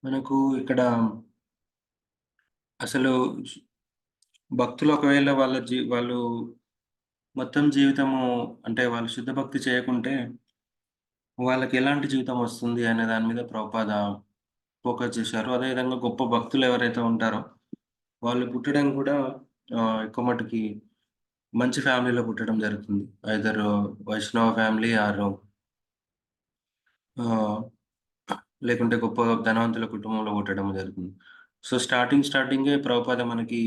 మనకు ఇక్కడ అసలు భక్తులు ఒకవేళ వాళ్ళు మొత్తం జీవితము అంటే వాళ్ళు శుద్ధ భక్తి చేయకుంటే, వాళ్ళకి ఎలాంటి జీవితం వస్తుంది అనే దాని మీద ప్రభుపాద ఫోకస్ చేశారు. అదేవిధంగా గొప్ప భక్తులు ఎవరైతే ఉంటారో, వాళ్ళు పుట్టడం కూడా ఎక్కువ మట్టుకి మంచి ఫ్యామిలీలో పుట్టడం జరుగుతుంది. ఐదర్ వైష్ణవ ఫ్యామిలీ ఆర్ ఆహ్, లేకుంటే గొప్ప ధనవంతుల కుటుంబంలో పుట్టడం జరుగుతుంది. సో, స్టార్టింగే ప్రభుపాద మనకి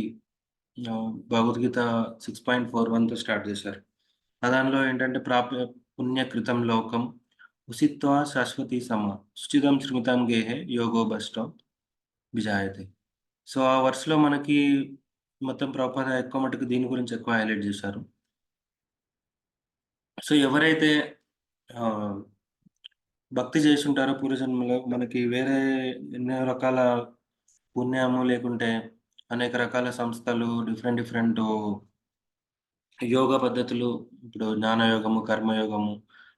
భగవద్గీత 6.41తో స్టార్ట్ చేశారు. దానిలో ఏంటంటే పుణ్యకృతం లోకం ఉషిత్వా శాశ్వతీ శుచిదం స్మృతం గేహే యోగో భ్రష్టో విజాయతే. సో, ఆ వర్స్‌లో మనకి మొత్తం ప్రభుపాద ఎక్కువ మట్టుకు దీని గురించి ఎక్కువ హైలైట్ చేశారు. సో, ఎవరైతే ఆహ్, భక్తి చేసుంటారో పూర్వజన్మలో మనకి వేరే ఎన్నో రకాల పుణ్యము లేకుంటే అనేక రకాల సంస్థలు డిఫరెంట్ యోగా పద్ధతులు ఇప్పుడు జ్ఞానయోగము, కర్మయోగము,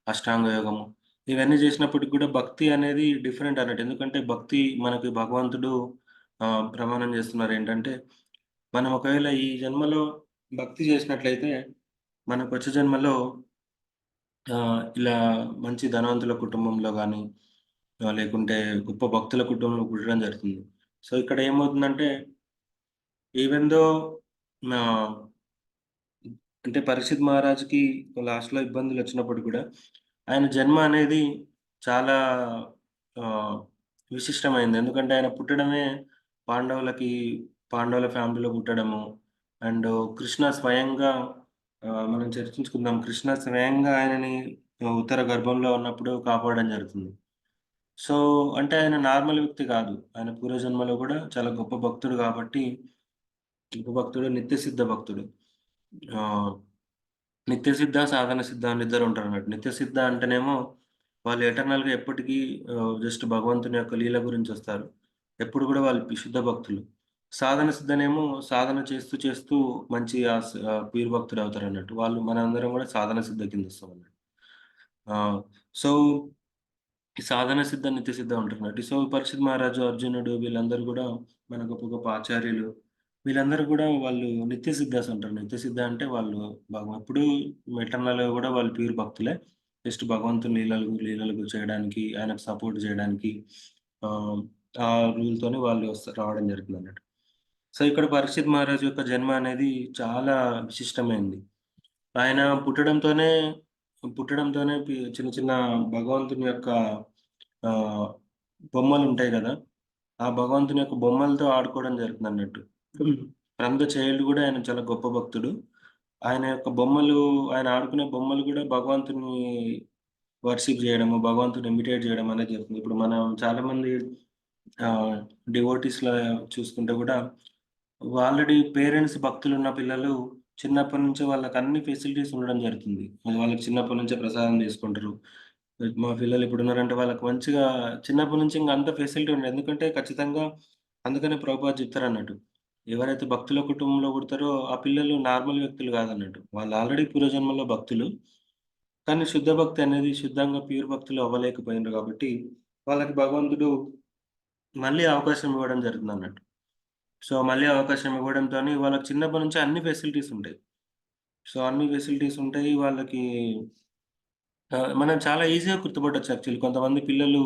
అష్టాంగ యోగము ఇవన్నీ చేసినప్పటికి కూడా భక్తి అనేది డిఫరెంట్ అన్నట్టు. ఎందుకంటే భక్తి మనకి భగవంతుడు ప్రమాణం చేస్తున్నారేంటంటే, మనం ఒకవేళ ఈ జన్మలో భక్తి చేసినట్లయితే మనకొచ్చే జన్మలో ఇలా మంచి ధనవంతుల కుటుంబంలో గాని, లేకుంటే గొప్ప భక్తుల కుటుంబంలో పుట్టడం జరుగుతుంది. సో, ఇక్కడ ఏమవుతుందంటే ఈవెన్ దో ఆహ్ అంటే 'పరీక్షిత్ మహారాజ్‌కి' లాస్ట్‌లో ఇబ్బందులొచ్చినప్పుడు కూడా, ఆయన జన్మ అనేది చాలా ఆహ్, విశిష్టమైంది. ఎందుకంటే ఆయన పుట్టడమే పాండవులకి పాండవుల ఫ్యామిలీలో పుట్టడము. అండ్ కృష్ణ స్వయంగా మనం చర్చించుకుందాం. కృష్ణ స్వయంగా ఆయనని ఉత్తర గర్భంలో ఉన్నప్పుడు కాపాడడం జరుగుతుంది. సో, అంటే ఆయన నార్మల్ వ్యక్తి కాదు. ఆయన పూర్వజన్మలో కూడా చాలా గొప్ప భక్తుడు కాబట్టి, గొప్ప భక్తుడు, నిత్య సిద్ధ భక్తుడు. ఆహ్ నిత్య సిద్ధ, సాధన సిద్ధ అని ఇద్దరుంటారన్నట్టు. నిత్య సిద్ధ అంటేనేమో వాళ్ళు ఎటర్నల్‌గా ఎప్పటికీ జస్ట్ భగవంతుని యొక్క లీల గురించొస్తారు. ఎప్పుడు గూడా వాళ్ళు శుద్ధ భక్తులు. సాధన సిద్ధనేమో సాధన చేస్తూ మంచి పీరు భక్తుడవుతారన్నట్టు. మనందరం గూడా సాధన సిద్ధ కిందొస్తామన్నట్టు. ఆహ్, సో, ఈ సాధన సిద్ధ, నిత్య సిద్ధ ఉంటున్నట్టు. సో, పరీక్షిత్ మహారాజు, అర్జునుడు వీళ్ళందరూ గూడా మన గొప్ప గొప్ప ఆచార్యులు. వీళ్ళందరూ గూడా వాళ్ళు నిత్య సిద్ధాస్ అంటారు. నిత్య సిద్ధ అంటే వాళ్ళు ఎప్పుడూ ఎటర్నల్‌గా గూడా వాళ్ళు ప్యూర్ భక్తులే. జస్ట్ భగవంతుని లీలలు చేయడానికి, ఆయనకు సపోర్ట్ జేయడానికి ఆహ్, ఆ రూల్‌తోనే వాళ్ళు రావడం జరుగుతుందన్నట్టు. సో, ఇక్కడ పరీక్షిత్ మహారాజు యొక్క జన్మ అనేది చాలా విశిష్టమైంది. ఆయన పుట్టడంతోనే చిన్న చిన్న భగవంతుని యొక్క ఆహ్, బొమ్మలుంటాయి గదా! ఆ భగవంతుని యొక్క బొమ్మలతో ఆడుకోవడం జరుగుతుందన్నట్టు. ఫ్రమ్ ద చైల్డ్ గూడా ఆయన చాలా గొప్ప భక్తుడు. ఆయన యొక్క ఆయన ఆడుకునే బొమ్మలు గూడా భగవంతుని వర్షిప్ జేయడము, భగవంతుని ఇమిటేట్ జేయడం అనేది జరుగుతుంది. ఇప్పుడు మనం చాలామంది ఆహ్, డివోటీస్‌లో చూసుకుంటే గూడా ఆల్రెడీ పేరెంట్స్ భక్తులున్న పిల్లలు చిన్నప్పటి నుంచే వాళ్ళకన్ని ఫెసిలిటీస్ ఉండడం జరుగుతుంది. వాళ్ళకి చిన్నప్పటి నుంచే ప్రసాదం తీసుకుంటరు. మా పిల్లలు ఇప్పుడున్నారంటే వాళ్ళకి మంచిగా చిన్నప్పటి నుంచి ఇంక అంత ఫెసిలిటీ ఉండదు. ఎందుకంటే ఖచ్చితంగా అందుకనే ప్రభుపాద చెప్తారన్నట్టు. ఎవరైతే భక్తుల కుటుంబంలో పుడతారో ఆ పిల్లలు నార్మల్ వ్యక్తులు కాదన్నట్టు. వాళ్ళు ఆల్రెడీ పూర్వజన్మలో భక్తులు. కానీ శుద్ధ భక్తి అనేది శుద్ధంగా ప్యూర్ భక్తులు అవ్వలేకపోయిండ్రు కాబట్టి వాళ్ళకి భగవంతుడు మళ్ళీ అవకాశం ఇవ్వడం జరుగుతుందన్నట్టు. సో, మళ్ళీ అవకాశం ఇవ్వడంతోని వాళ్ళకి చిన్నప్పటి నుంచి అన్ని ఫెసిలిటీస్ ఉంటాయి. సో, అన్ని ఫెసిలిటీస్ ఉంటాయి. వాళ్ళకి మనం చాలా ఈజీగా గుర్తుపట్టొచ్చు యాక్చువల్లీ. కొంతమంది పిల్లలు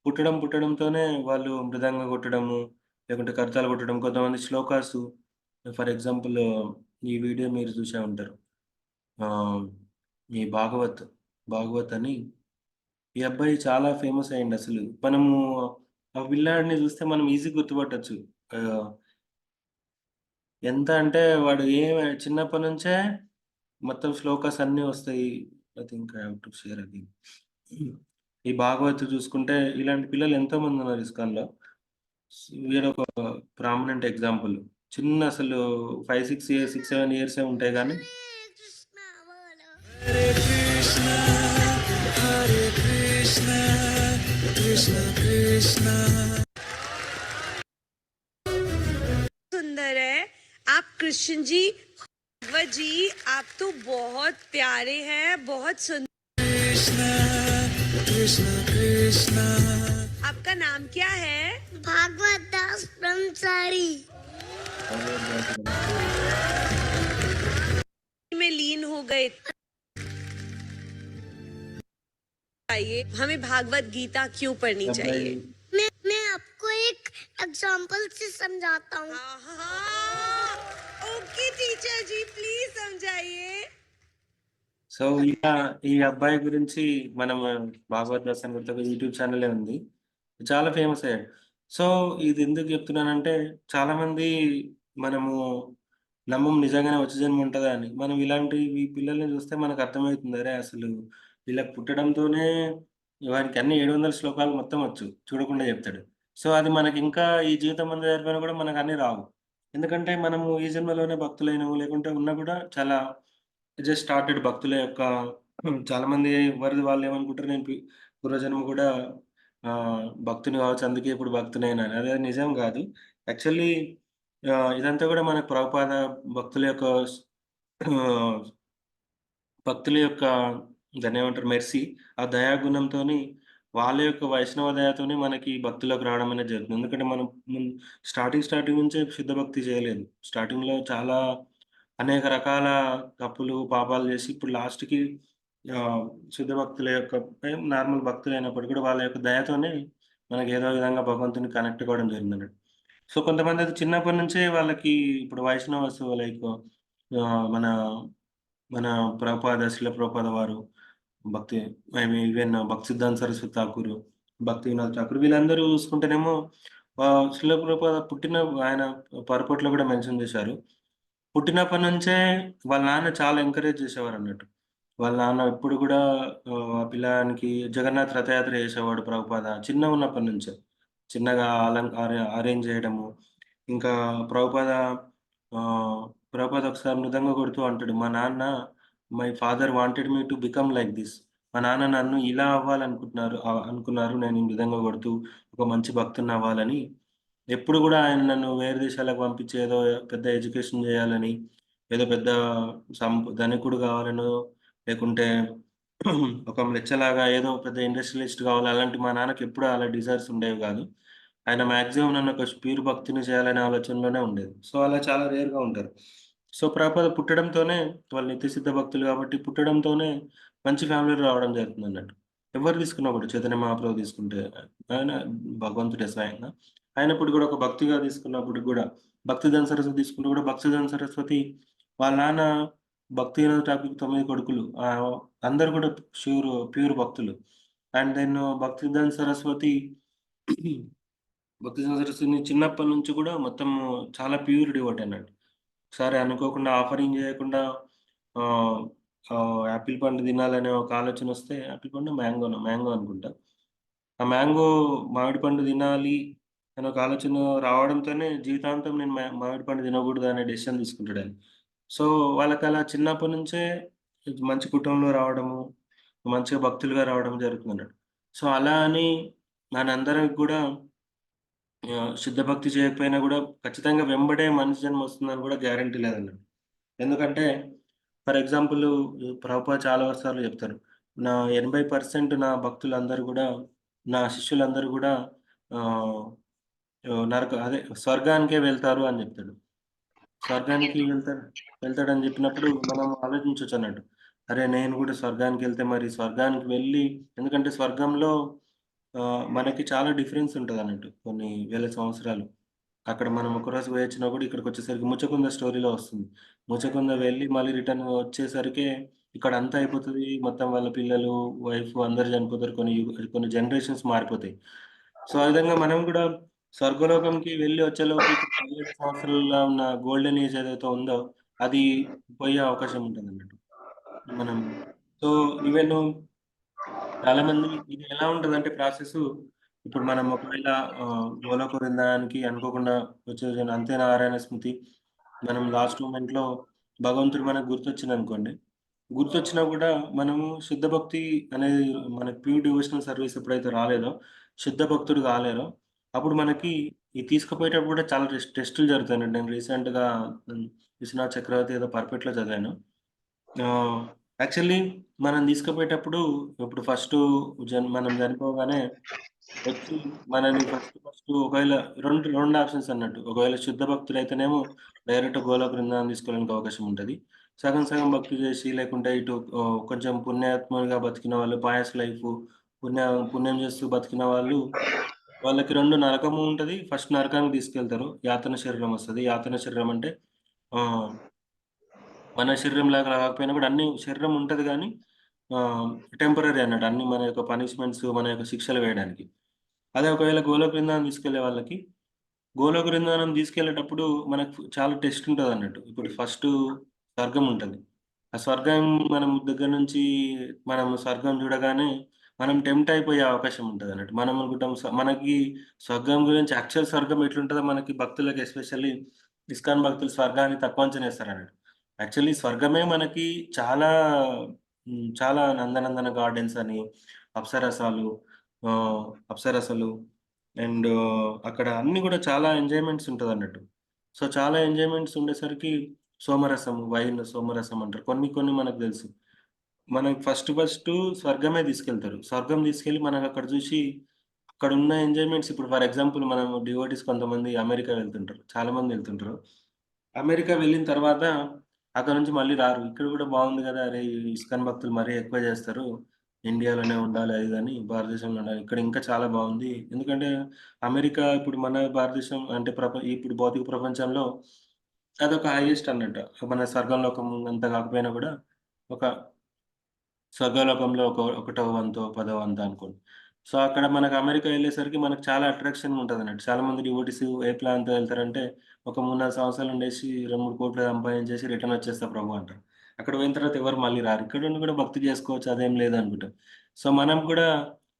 పుట్టడంతోనే వాళ్ళు మృదంగం కొట్టడము, లేకుంటే కరతాళం కొట్టడం, కొంతమంది శ్లోకాసు ఫర్ ఎగ్జాంపుల్ ఈ వీడియో మీరు చూసే ఉంటారు. ఆహ్, ఈ భాగవత్ అని ఈ అబ్బాయి చాలా ఫేమస్ అయ్యిండసలు. ఆ పిల్లాడిని చూస్తే మనం ఈజీగా గుర్తుపట్టొచ్చు. ఆహ్, ఎంత అంటే వాడు చిన్నప్పటి నుంచే మొత్తం శ్లోకాస్ అన్నీ వస్తాయి. I think I have to share again. ఈ భాగవత్ చూసుకుంటే ఇలాంటి పిల్లలు ఎంతోమందున్నారు ఇస్కాన్‌లో. వీడొక ప్రామినెంట్ ఎగ్జాంపుల్. అసలు 5, 6, 7 ఇయర్సే ఉంటాయి గానీ हरे कृष्णा हरे कृष्णा कृष्ण कृष्णा सुंदर है आप कृष्ण जी भगवत जी आप तो बहुत प्यारे हैं बहुत सुंदर कृष्णा कृष्ण कृष्णा आपका नाम क्या है? भागवत दास ब्रह्मचारी। में लीन हो गए। आइए, हमें भागवत गीता क्यों पढ़नी चाहिए? मैं आपको एक एग्जाम्पल से समझाता हूँ। ओके टीचर जी, प्लीज समझाइए। సో ఇలా ఈ అబ్బాయి గురించి మనం భాగవత్ దాస్ అని ఒక యూట్యూబ్ ఛానలే ఉంది. చాలా ఫేమస్ అయ్యాడు. సో ఇది ఎందుకు చెప్తున్నానంటే చాలా మంది మనము నమ్మం నిజంగానే వచ్చే జన్మ ఉంటదా అని. మనం ఇలాంటి ఈ పిల్లల్ని చూస్తే మనకు అర్థమవుతుంది. అరే! అసలు వీళ్ళకి పుట్టడంతోనే వానికి అన్ని 700 శ్లోకాలు మొత్తం వచ్చు. చూడకుండా చెప్తాడు. సో అది మనకి ఇంకా ఈ జీవితం అంతా జరిపినా కూడా మనకు అన్నీ రావు. ఎందుకంటే మనము ఈ జన్మలోనే భక్తులైనము లేకుంటే ఉన్నా కూడా చాలా జస్ట్ స్టార్టెడ్ భక్తుల యొక్క చాలామంది ఎవరిది వాళ్ళు ఏమనుకుంటారు నేను పూర్వజన్మ కూడా భక్తుని కావచ్చు అందుకే ఇప్పుడు భక్తునైనాను. అదే నిజం కాదు. యాక్చువల్లీ ఇదంతా కూడా మనకు ప్రభుపాద భక్తుల యొక్క ఆహ్, భక్తుల యొక్క దాన్నేమంటారు మెర్సీ. ఆ దయాగుణంతోని వాళ్ళ యొక్క వైష్ణవ దయతోని మనకి భక్తిలోకి రావడం అనేది జరుగుతుంది. ఎందుకంటే మనం స్టార్టింగ్ నుంచే శుద్ధ భక్తి చేయలేదు. స్టార్టింగ్‌లో చాలా అనేక రకాల తప్పులు, పాపాలు చేసి ఇప్పుడు లాస్ట్‌కి ఆహ్, శుద్ధ భక్తుల యొక్క నార్మల్ భక్తులైనప్పటికి కూడా వాళ్ళ యొక్క దయతోనే మనకి ఏదో విధంగా భగవంతుని కనెక్ట్ అవ్వడం జరిగిందన్నట్టు. సో, కొంతమందయితే చిన్నప్పటి నుంచే వాళ్ళకి ఇప్పుడు వైష్ణవస్ లైక్ మన మన శిల ప్రభుపాద వారు, భక్తి ఈవెన్ భక్తి సిద్ధాంత సరస్వతి ఠాకూరు, భక్తి వినోద్ ఠాకూర్ వీళ్ళందరూ చూసుకుంటేనేమో శిల ప్రభుపాద ఆయన పరపట్లో కూడా మెన్షన్ చేశారు. పుట్టినప్పటి నుంచే వాళ్ళ నాన్న చాలా ఎంకరేజ్ చేసేవారన్నట్టు. వాళ్ళ నాన్న ఎప్పుడు గూడా ఆ పిల్లానికి జగన్నాథ్ రథయాత్ర చేసేవాడు ప్రభుపాద. చిన్నగున్నప్పటి నుంచే. చిన్నగా అరేంజ్ చేయడము. ఇంకా ప్రభుపాద ప్రభుపాద ఒకసారి మృదంగం కొడుతూ అంటాడు. మా నాన్న my father wanted me to become like this. మా నాన్న నన్ను ఇలా అనుకున్నారు. నేను ఈ మృదంగం కొడుతూ ఒక మంచి భక్తుడినవ్వాలని. ఎప్పుడు గూడా ఆయన నన్ను వేరే దేశాలకు పంపించి ఏదో పెద్ద ఎడ్యుకేషన్ జేయాలని, ఏదో పెద్ద ధనికుడు గావాలనో, లేకుంటే ఒక లెచ్చలాగా ఏదో పెద్ద ఇండస్ట్రియలిస్ట్ గావాలి అలాంటి మా నాన్నకెప్పుడు అలా డిజైర్స్ ఉండేవి గాదు. ఆయన మాక్సిమం నన్ను ఒక ప్యూర్ భక్తిని చేయాలనే ఆలోచనలోనే ఉండేది. సో, అలా చాలా రేర్‌గా ఉంటారు. సో, ప్రభుపాద పుట్టడంతోనే వాళ్ళు నిత్యసిద్ధ భక్తులు గాబట్టి పుట్టడంతోనే మంచి ఫ్యామిలీలో రావడం జరుగుతుందన్నట్టు. ఎవరు తీసుకున్నా కూడా చైతన్య మహాప్రభు తీసుకుంటే ఆయన భగవంతుడే స్వయంగా. ఆయనప్పుడు గూడా ఒక భక్తిగా తీసుకున్నప్పుడు గూడా భక్తిధన్ సరస్వతి తీసుకుంటే గూడా భక్తిధన్ సరస్వతి వాళ్ళ నాన్న భక్తి వినోద్ ఠాకూర్‌కి 9 కొడుకులు. అందరూ గూడా ప్యూర్ భక్తులు. అండ్ దెన్ భక్తిధన్ సరస్వతి భక్తిధన్ సరస్వతిని చిన్నప్పటి నుంచి గూడా మొత్తము చాలా ప్యూర్ డివోటీ అన్నట్టు. ఒకసారి అనుకోకుండా ఆఫరింగ్ జేయకుండా ఆహ్, యాపిల్ పండు తినాలనే ఒక ఆలోచనొస్తే యాపిల్ పండో, మ్యాంగో అనుకుంటా. ఆ మ్యాంగో మామిడి పండు తినాలి అనే ఒక ఆలోచన రావడంతోనే జీవితాంతం నేను మామిడి పండు తినకూడదు అనే డెసిషన్ తీసుకుంటాడాయన. సో, వాళ్ళకలా చిన్నప్పటి నుంచే మంచి కుటుంబంలో రావడము, మంచిగా భక్తులుగా రావడం జరుగుతుందన్నట్టు. సో, అలా అని మనందరికి గూడా శుద్ధ భక్తి చేయకపోయినా గూడా ఖచ్చితంగా వెంబడే మనిషి జన్మ వస్తుందని గూడా గ్యారంటీ లేదన్నట్టు. ఎందుకంటే ఫర్ ఎగ్జాంపుల్ ప్రభుపాద చాలా సార్లు చెప్తారు. నా 80% నా భక్తులందరూ గూడా నా శిష్యులందరూ గూడా ఆహ్, అదే స్వర్గానికే వెళ్తారు అని జెప్తాడు. స్వర్గానికి వెళ్తాడని జెప్పినప్పుడు మనం ఆలోచించొచ్చన్నట్టు. అరే! నేను గూడా స్వర్గానికెళ్తే మరి స్వర్గానికి వెళ్ళి ఎందుకంటే స్వర్గంలో మనకి చాలా డిఫరెన్స్ ఉంటదన్నట్టు. కొన్ని వేల సంవత్సరాలు. అక్కడ మనం ఒకరోజు పోయొచ్చినా గూడా ఇక్కడికొచ్చేసరికి ముచ్చకుంద స్టోరీలో వస్తుంది. ముచ్చకుంద వెళ్ళి మళ్ళీ రిటర్న్ వచ్చేసరికే ఇక్కడంతా అయిపోతది. మొత్తం వాళ్ళ పిల్లలు, వైఫ్ అందరూ చనిపోతారు. కొన్ని జనరేషన్స్ మారిపోతాయి. సో, ఆ విధంగా మనం గూడా స్వర్గలోకంకి వెళ్లి వచ్చేలోపు ఇక్కడ 10,000 సంవత్సరాల్లో ఉన్న గోల్డెన్ ఏజ్ ఏదైతే ఉందో అది పోయే అవకాశం ఉంటదన్నట్టు. మనం సో, ఈవెను చాలామంది ఇది ఎలా ఉంటదంటే ప్రాసెసు, ఇప్పుడు మనం ఒకవేళ గోలోక బృందానికి అనుకోకుండా వచ్చేసిన అంతే నారాయణ స్మృతి, మనం లాస్ట్ మొమెంట్‌లో భగవంతుడు మనకు గుర్తొచ్చిందనుకోండి, గుర్తొచ్చినా గూడా మనము శుద్ధ భక్తి అనేది మనకి ప్యూర్ డివోషనల్ సర్వీస్ ఎప్పుడైతే రాలేదో, శుద్ధ భక్తుడు కాలేరో, అప్పుడు మనకి ఇది తీసుకుపోయేటప్పుడు కూడా చాలా టెస్టులు జరుగుతాయండి. నేను రీసెంట్‌గా విశ్వనాథ్ చక్రవర్తి ఏదో పర్ఫెక్ట్‌లో చదివాను. ఆహ్ యాక్చువల్లీ మనం తీసుకుపోయేటప్పుడు ఇప్పుడు ఫస్టు మనం చనిపోగానే వచ్చి మనని ఫస్ట్ ఒకవేళ 2 ఆప్షన్స్ అన్నట్టు. ఒకవేళ శుద్ధ భక్తులైతేనేమో డైరెక్ట్ గోలోక బృందావనం తీసుకోవడానికి అవకాశం ఉంటది. సగం సగం భక్తి చేసి లేకుంటే ఇటు కొంచెం పుణ్యాత్ములుగా బతికిన వాళ్ళు పాయస్ లైఫు పుణ్యం చేస్తూ బతికిన వాళ్ళు వాళ్ళకి 2 నరకము ఉంటది. ఫస్ట్ నరకానికి తీసుకెళ్తారు. యాతన శరీరం వస్తది. యాతన శరీరం అంటే ఆహ్, మన శరీరంలాగా కాకపోయినా కూడా అన్ని శరీరం ఉంటది గానీ ఆహ్, టెంపరరీ అన్నట్టు. అన్ని మన యొక్క పనిష్మెంట్స్, మన యొక్క శిక్షలు వేయడానికి. అదే ఒకవేళ గోలోక బృందావనం తీసుకెళ్ళే వాళ్ళకి, గోలోక బృందావనం తీసుకెళ్ళేటప్పుడు మనకు చాలా టెస్ట్ ఉంటదన్నట్టు. ఇప్పుడు ఫస్టు స్వర్గం ఉంటది. ఆ స్వర్గం మనం దగ్గర నుంచి మనం స్వర్గం చూడగానే మనం టెంప్ట్ అయిపోయే అవకాశం ఉంటదన్నట్టు. మనం అనుకుంటాం మనకి స్వర్గం గురించి యాక్చువల్ స్వర్గం ఎట్లుంటదో మనకి భక్తులకి ఎస్పెషల్లీ ఇస్కాన్ భక్తులు స్వర్గాన్ని తక్కువ అంచనా ఏస్తారన్నట్టు. యాక్చువల్లీ స్వర్గమే మనకి చాలా చాలా నందనందన గార్డెన్స్ అని, అప్సరసాలు ఆహ్, అప్సరసలు అండ్ అక్కడ అన్నీ గూడా చాలా ఎంజాయ్‌మెంట్స్ ఉంటదన్నట్టు. సో, చాలా ఎంజాయ్‌మెంట్స్ ఉండేసరికి సోమరసం, సోమరసం అంటారు. కొన్ని కొన్ని మనకు తెలుసు. మనకి ఫస్టు స్వర్గమే తీసుకెళ్తారు. స్వర్గం తీసుకెళ్ళి మనకక్కడ చూసి అక్కడున్న ఎంజాయ్‌మెంట్స్ ఇప్పుడు ఫర్ ఎగ్జాంపుల్ మనం డివోటీస్ కొంతమంది అమెరికా వెళ్తుంటారు. చాలా మంది వెళ్తుంటారు. అమెరికా వెళ్ళిన తర్వాత అక్కడి నుంచి మళ్ళీ రారు. ఇక్కడ గూడా బావుంది గదా! అరే! ఈ ఇస్కాన్ భక్తులు మరీ ఎక్కువ జేస్తారు. ఇండియాలోనే ఉండాలి అది ఇది అని భారతదేశంలో ఉండాలి. ఇక్కడ ఇంకా చాలా బావుంది. ఎందుకంటే అమెరికా ఇప్పుడు మన భారతదేశం అంటే ఇప్పుడు భౌతిక ప్రపంచంలో అదొక హైయెస్ట్ అన్నట్టు. మన స్వర్గంలోకం అంత కాకపోయినా గూడా ఒక స్వర్గలోకంలో ఒకటో వంతో, పదో వంతో అనుకోండి. సో, అక్కడ మనకు అమెరికా ఎళ్ళేసరికి మనకు చాలా అట్రాక్షన్‌గా ఉంటదన్నట్టు. చాలామంది డివోటీస్ ఏ ప్లాన్‌తో ఎళ్తారంటే, ఒక 3, 4 సంవత్సరాలు ఉండేసి 2, 3 కోట్లు సంపాదించేసి రిటర్న్ వచ్చేస్తా ప్రభు అంటారు. అక్కడ పోయిన తర్వాత ఎవరు మళ్ళీ రారు. ఇక్కడుండి కూడా భక్తి చేసుకోవచ్చు అదేం లేదనుకుంటాం. సో, మనం కూడా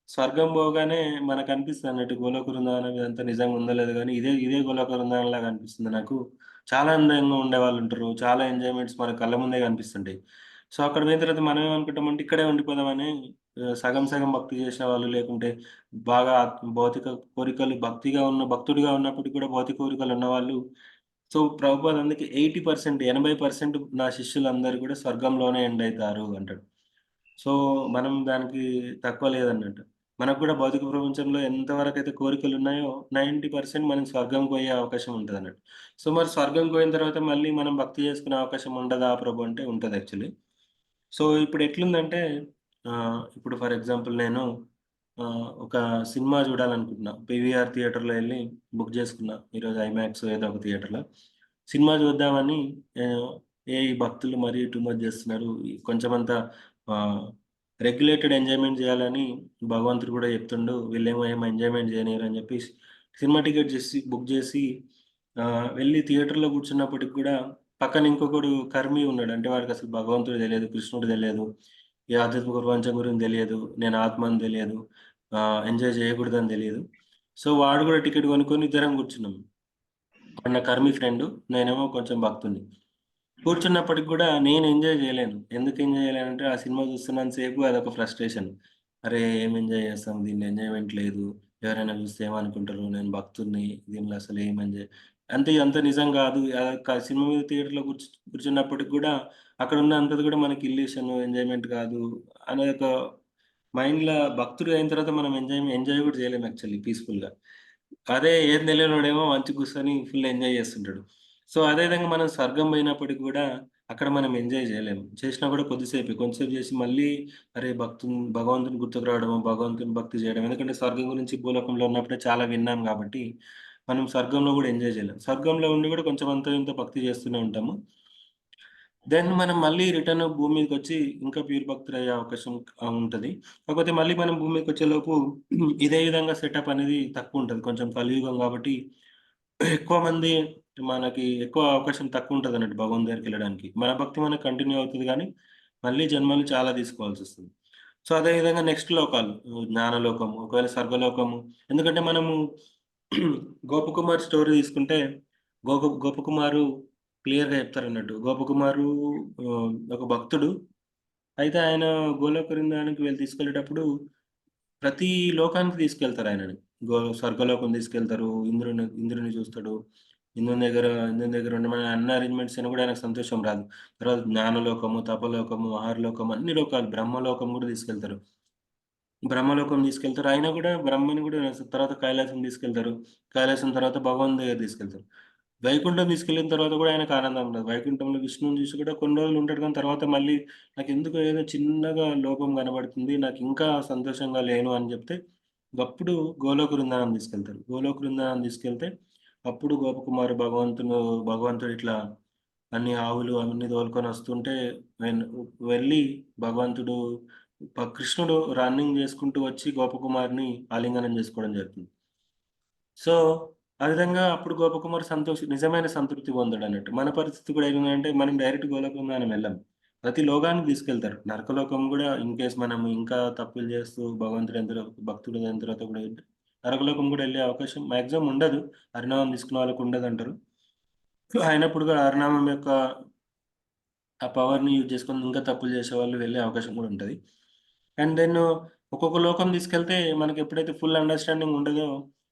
స్వర్గం పోగానే మనకనిపిస్తదన్నట్టు గోలోక బృందావనం ఇదంతా నిజంగా ఉందో లేదో గానీ, ఇదే గోలోక బృందావనంలాగా అనిపిస్తుంది నాకు. చాలా అందంగా ఉండేవాళ్ళుంటరు. చాలా ఎంజాయ్‌మెంట్స్ మన కళ్ళ ముందే కనిపిస్తుంటాయి. సో, అక్కడ పోయిన తర్వాత మనం ఏమనుకుంటామంటే ఇక్కడే ఉండిపోదామని సగం సగం భక్తి చేసిన వాళ్ళు లేకుంటే బాగా భౌతిక కోరికలు భక్తుడిగా ఉన్నప్పటికి కూడా భౌతిక కోరికలు ఉన్నవాళ్ళు సో, ప్రభుపాద అందుకే 80% నా శిష్యులందరూ కూడా స్వర్గంలోనే ఎండ్ అయితారు అంటాడు. సో, మనం దానికి తక్కువ లేదన్నట్టు. మనకు కూడా భౌతిక ప్రపంచంలో ఎంతవరకైతే కోరికలున్నాయో 90% మనం స్వర్గంకి పోయే అవకాశం ఉంటదన్నట్టు. సో, మరి స్వర్గంకి పోయిన తర్వాత మళ్ళీ మనం భక్తి చేసుకునే అవకాశం ఉండదా ప్రభు అంటే ఉంటది యాక్చువల్లీ. సో, ఇప్పుడెట్లుందంటే ఇప్పుడు ఫర్ ఎగ్జాంపుల్ నేను ఒక సినిమా చూడాలనుకుంటున్నా. పీవీఆర్ థియేటర్‌లో ఎళ్లి బుక్ చేసుకున్నా. ఈరోజు ఐమాక్స్ ఏదో ఒక థియేటర్‌లో. సినిమా చూద్దామని ఆహ్, ఈ భక్తులు మరీ టూ మచ్ చేస్తున్నారు. కొంచెమంతా ఆహ్, రెగ్యులేటెడ్ ఎంజాయ్‌మెంట్ చేయాలని భగవంతుడు కూడా చెప్తుండు. వీళ్ళేమో ఎంజాయ్‌మెంట్ చేయనియ్యరని చెప్పేసి సినిమా టికెట్ బుక్ చేసి వెళ్లి థియేటర్‌లో కూర్చున్నప్పటికి కూడా పక్కన ఇంకొకడు కర్మి ఉన్నాడు. అంటే వాడికసలు భగవంతుడు తెలియదు, కృష్ణుడు తెలియదు, ఈ ఆధ్యాత్మిక ప్రపంచం గురించి తెలియదు, నేను ఆత్మని తెలియదు, ఎంజాయ్ చేయకూడదని తెలియదు. సో, వాడు కూడా టికెట్ కొనుక్కొని ఇద్దరం కూర్చున్నాం. వాడు నా కర్మి ఫ్రెండు. నేనేమో కొంచెం భక్తుడిని. కూర్చున్నప్పటికి గూడా నేను ఎంజాయ్ జేయలేను. ఎందుకు ఎంజాయ్ జేయలేనంటే, ఆ సినిమా చూస్తున్నంత సేపు అదొక ఫ్రస్ట్రేషన్. అరే! ఏం ఎంజాయ్ చేస్తాం, దీంట్లో ఎంజాయ్‌మెంట్ లేదు. ఎవరైనా చూస్తే ఏమనుకుంటారు, నేను భక్తుడిని, దీనిలో అసలు ఏం ఎంజాయ్ అంతే ఇదంతా నిజం గాదు. సినిమా మీద థియేటర్‌లో కూర్చున్నప్పటికి గూడా అక్కడున్నంతది గూడా మనకి ఇల్యూషన్, ఎంజాయ్‌మెంట్ కాదు అనే ఒక మైండ్‌ల భక్తుడు అయిన తర్వాత మనం ఎంజాయ్ గూడా జేయలేం యాక్చువల్లీ పీస్‌ఫుల్‌గా. అదే ఏం తెలవనోడేమో మంచిగా కూర్చొని ఫుల్ ఎంజాయ్ చేస్తుంటాడు. సో, అదే విధంగా మనం స్వర్గం పోయినప్పటికి గూడా అక్కడ మనం ఎంజాయ్ జేయలేము. చేసినా కూడా కొద్దిసేపే. కొంతసేపు చేసి మళ్ళీ అరే! భగవంతుని గుర్తుకు రావడము, భగవంతుని భక్తి చేయడం. ఎందుకంటే స్వర్గం గురించి భూలోకంలో ఉన్నప్పుడే చాలా విన్నాం గాబట్టి, మనం స్వర్గంలో గూడా ఎంజాయ్ చేయలేం. స్వర్గంలో ఉండి గూడా కొంచెం అంతో ఇంతో భక్తి చేస్తూనే ఉంటాము. దెన్ మనం మళ్ళీ రిటర్న్ భూమి మీదకొచ్చి ఇంకా ప్యూర్ భక్తులయ్యే అవకాశం ఉంటది. కాకపోతే మళ్ళీ మనం భూమి మీదకొచ్చేలోపు ఇదే విధంగా సెటప్ అనేది తక్కువుంటది. కొంచెం కలియుగం గాబట్టి ఎక్కువ మంది మనకి ఎక్కువ అవకాశం తక్కువుంటదన్నట్టు భగవంతుని దగ్గరికెళ్ళడానికి. మన భక్తి మనకు కంటిన్యూ అవుతది గానీ, మళ్ళీ జన్మలు చాలా తీసుకోవాల్సొస్తది. సో, అదే విధంగా నెక్స్ట్ లోకాలు జ్ఞానలోకము, ఒకవేళ స్వర్గలోకము. ఎందుకంటే మనము గోపకుమార్ స్టోరీ తీసుకుంటే గోపకుమారు క్లియర్‌గా చెప్తారన్నట్టు. గోపకుమారు ఒక భక్తుడు. అయితే ఆయన గోలోక బృందానికి తీసుకెళ్ళేటప్పుడు ప్రతి లోకానికి తీసుకెళ్తారాయనని. స్వర్గలోకం తీసుకెళ్తారు. ఇంద్రుని చూస్తాడు. ఇంద్రుని దగ్గర ఉండమని అన్ని అరేంజ్‌మెంట్స్ అయినా కూడా ఆయనకు సంతోషం రాదు. తర్వాత జ్ఞానలోకము, తపలోకము, మహర్లోకము అన్ని లోకాలు బ్రహ్మలోకం కూడా తీసుకెళ్తారు. బ్రహ్మలోకం తీసుకెళ్తారు. అయినా కూడా బ్రహ్మని కూడా తర్వాత కైలాసం తీసుకెళ్తారు. కైలాసం తర్వాత భగవంతుని దగ్గరికి తీసుకెళ్తారు. వైకుంఠం తీసుకెళ్ళిన తర్వాత కూడా ఆయనకు ఆనందం ఉండదు. వైకుంఠంలో విష్ణువుని చూసి కూడా కొన్ని రోజులు ఉంటాడు కానీ తర్వాత మళ్ళీ నాకెందుకో ఏదో చిన్నగా లోపం కనబడుతుంది. నాకింకా సంతోషంగా లేను అని చెప్తే అప్పుడు గోలోక బృందావనం తీసుకెళ్తారు. గోలోక బృందావనం తీసుకెళ్తే అప్పుడు గోపకుమార్ భగవంతుడు ఇట్లా అన్ని ఆవులు అవన్నీ తోలుకొని వస్తుంటే వెళ్ళి భగవంతుడు కృష్ణుడు రన్నింగ్ చేసుకుంటూ వచ్చి గోపకుమార్‌ని ఆలింగనం చేసుకోవడం జరుగుతుంది. సో, ఆ విధంగా అప్పుడు గోపకుమార్ నిజమైన సంతృప్తి పొందాడన్నట్టు. మన పరిస్థితి కూడా ఏంటంటే మనం డైరెక్ట్ గోలోకంగానం వెళ్ళం. ప్రతి లోకానికి తీసుకెళ్తారు. నరకలోకం గూడా ఇన్ కేస్ మనం ఇంకా తప్పులు చేస్తూ భక్తుడైన తర్వాత కూడా నరకలోకం కూడా ఎళ్ళే అవకాశం మాక్సిమం ఉండదు. హరినామం తీసుకున్న వాళ్ళకి ఉండదంటారు. అయినప్పుడు కూడా హరినామం యొక్క ఆ పవర్‌ని యూజ్ చేసుకొని ఇంకా తప్పులు చేసేవాళ్ళు వెళ్ళే అవకాశం కూడా ఉంటది. అండ్ దెన్ ఒక్కొక్క లోకం తీసుకెళ్తే మనకెప్పుడైతే ఫుల్ అండర్‌స్టాండింగ్ ఉండదో,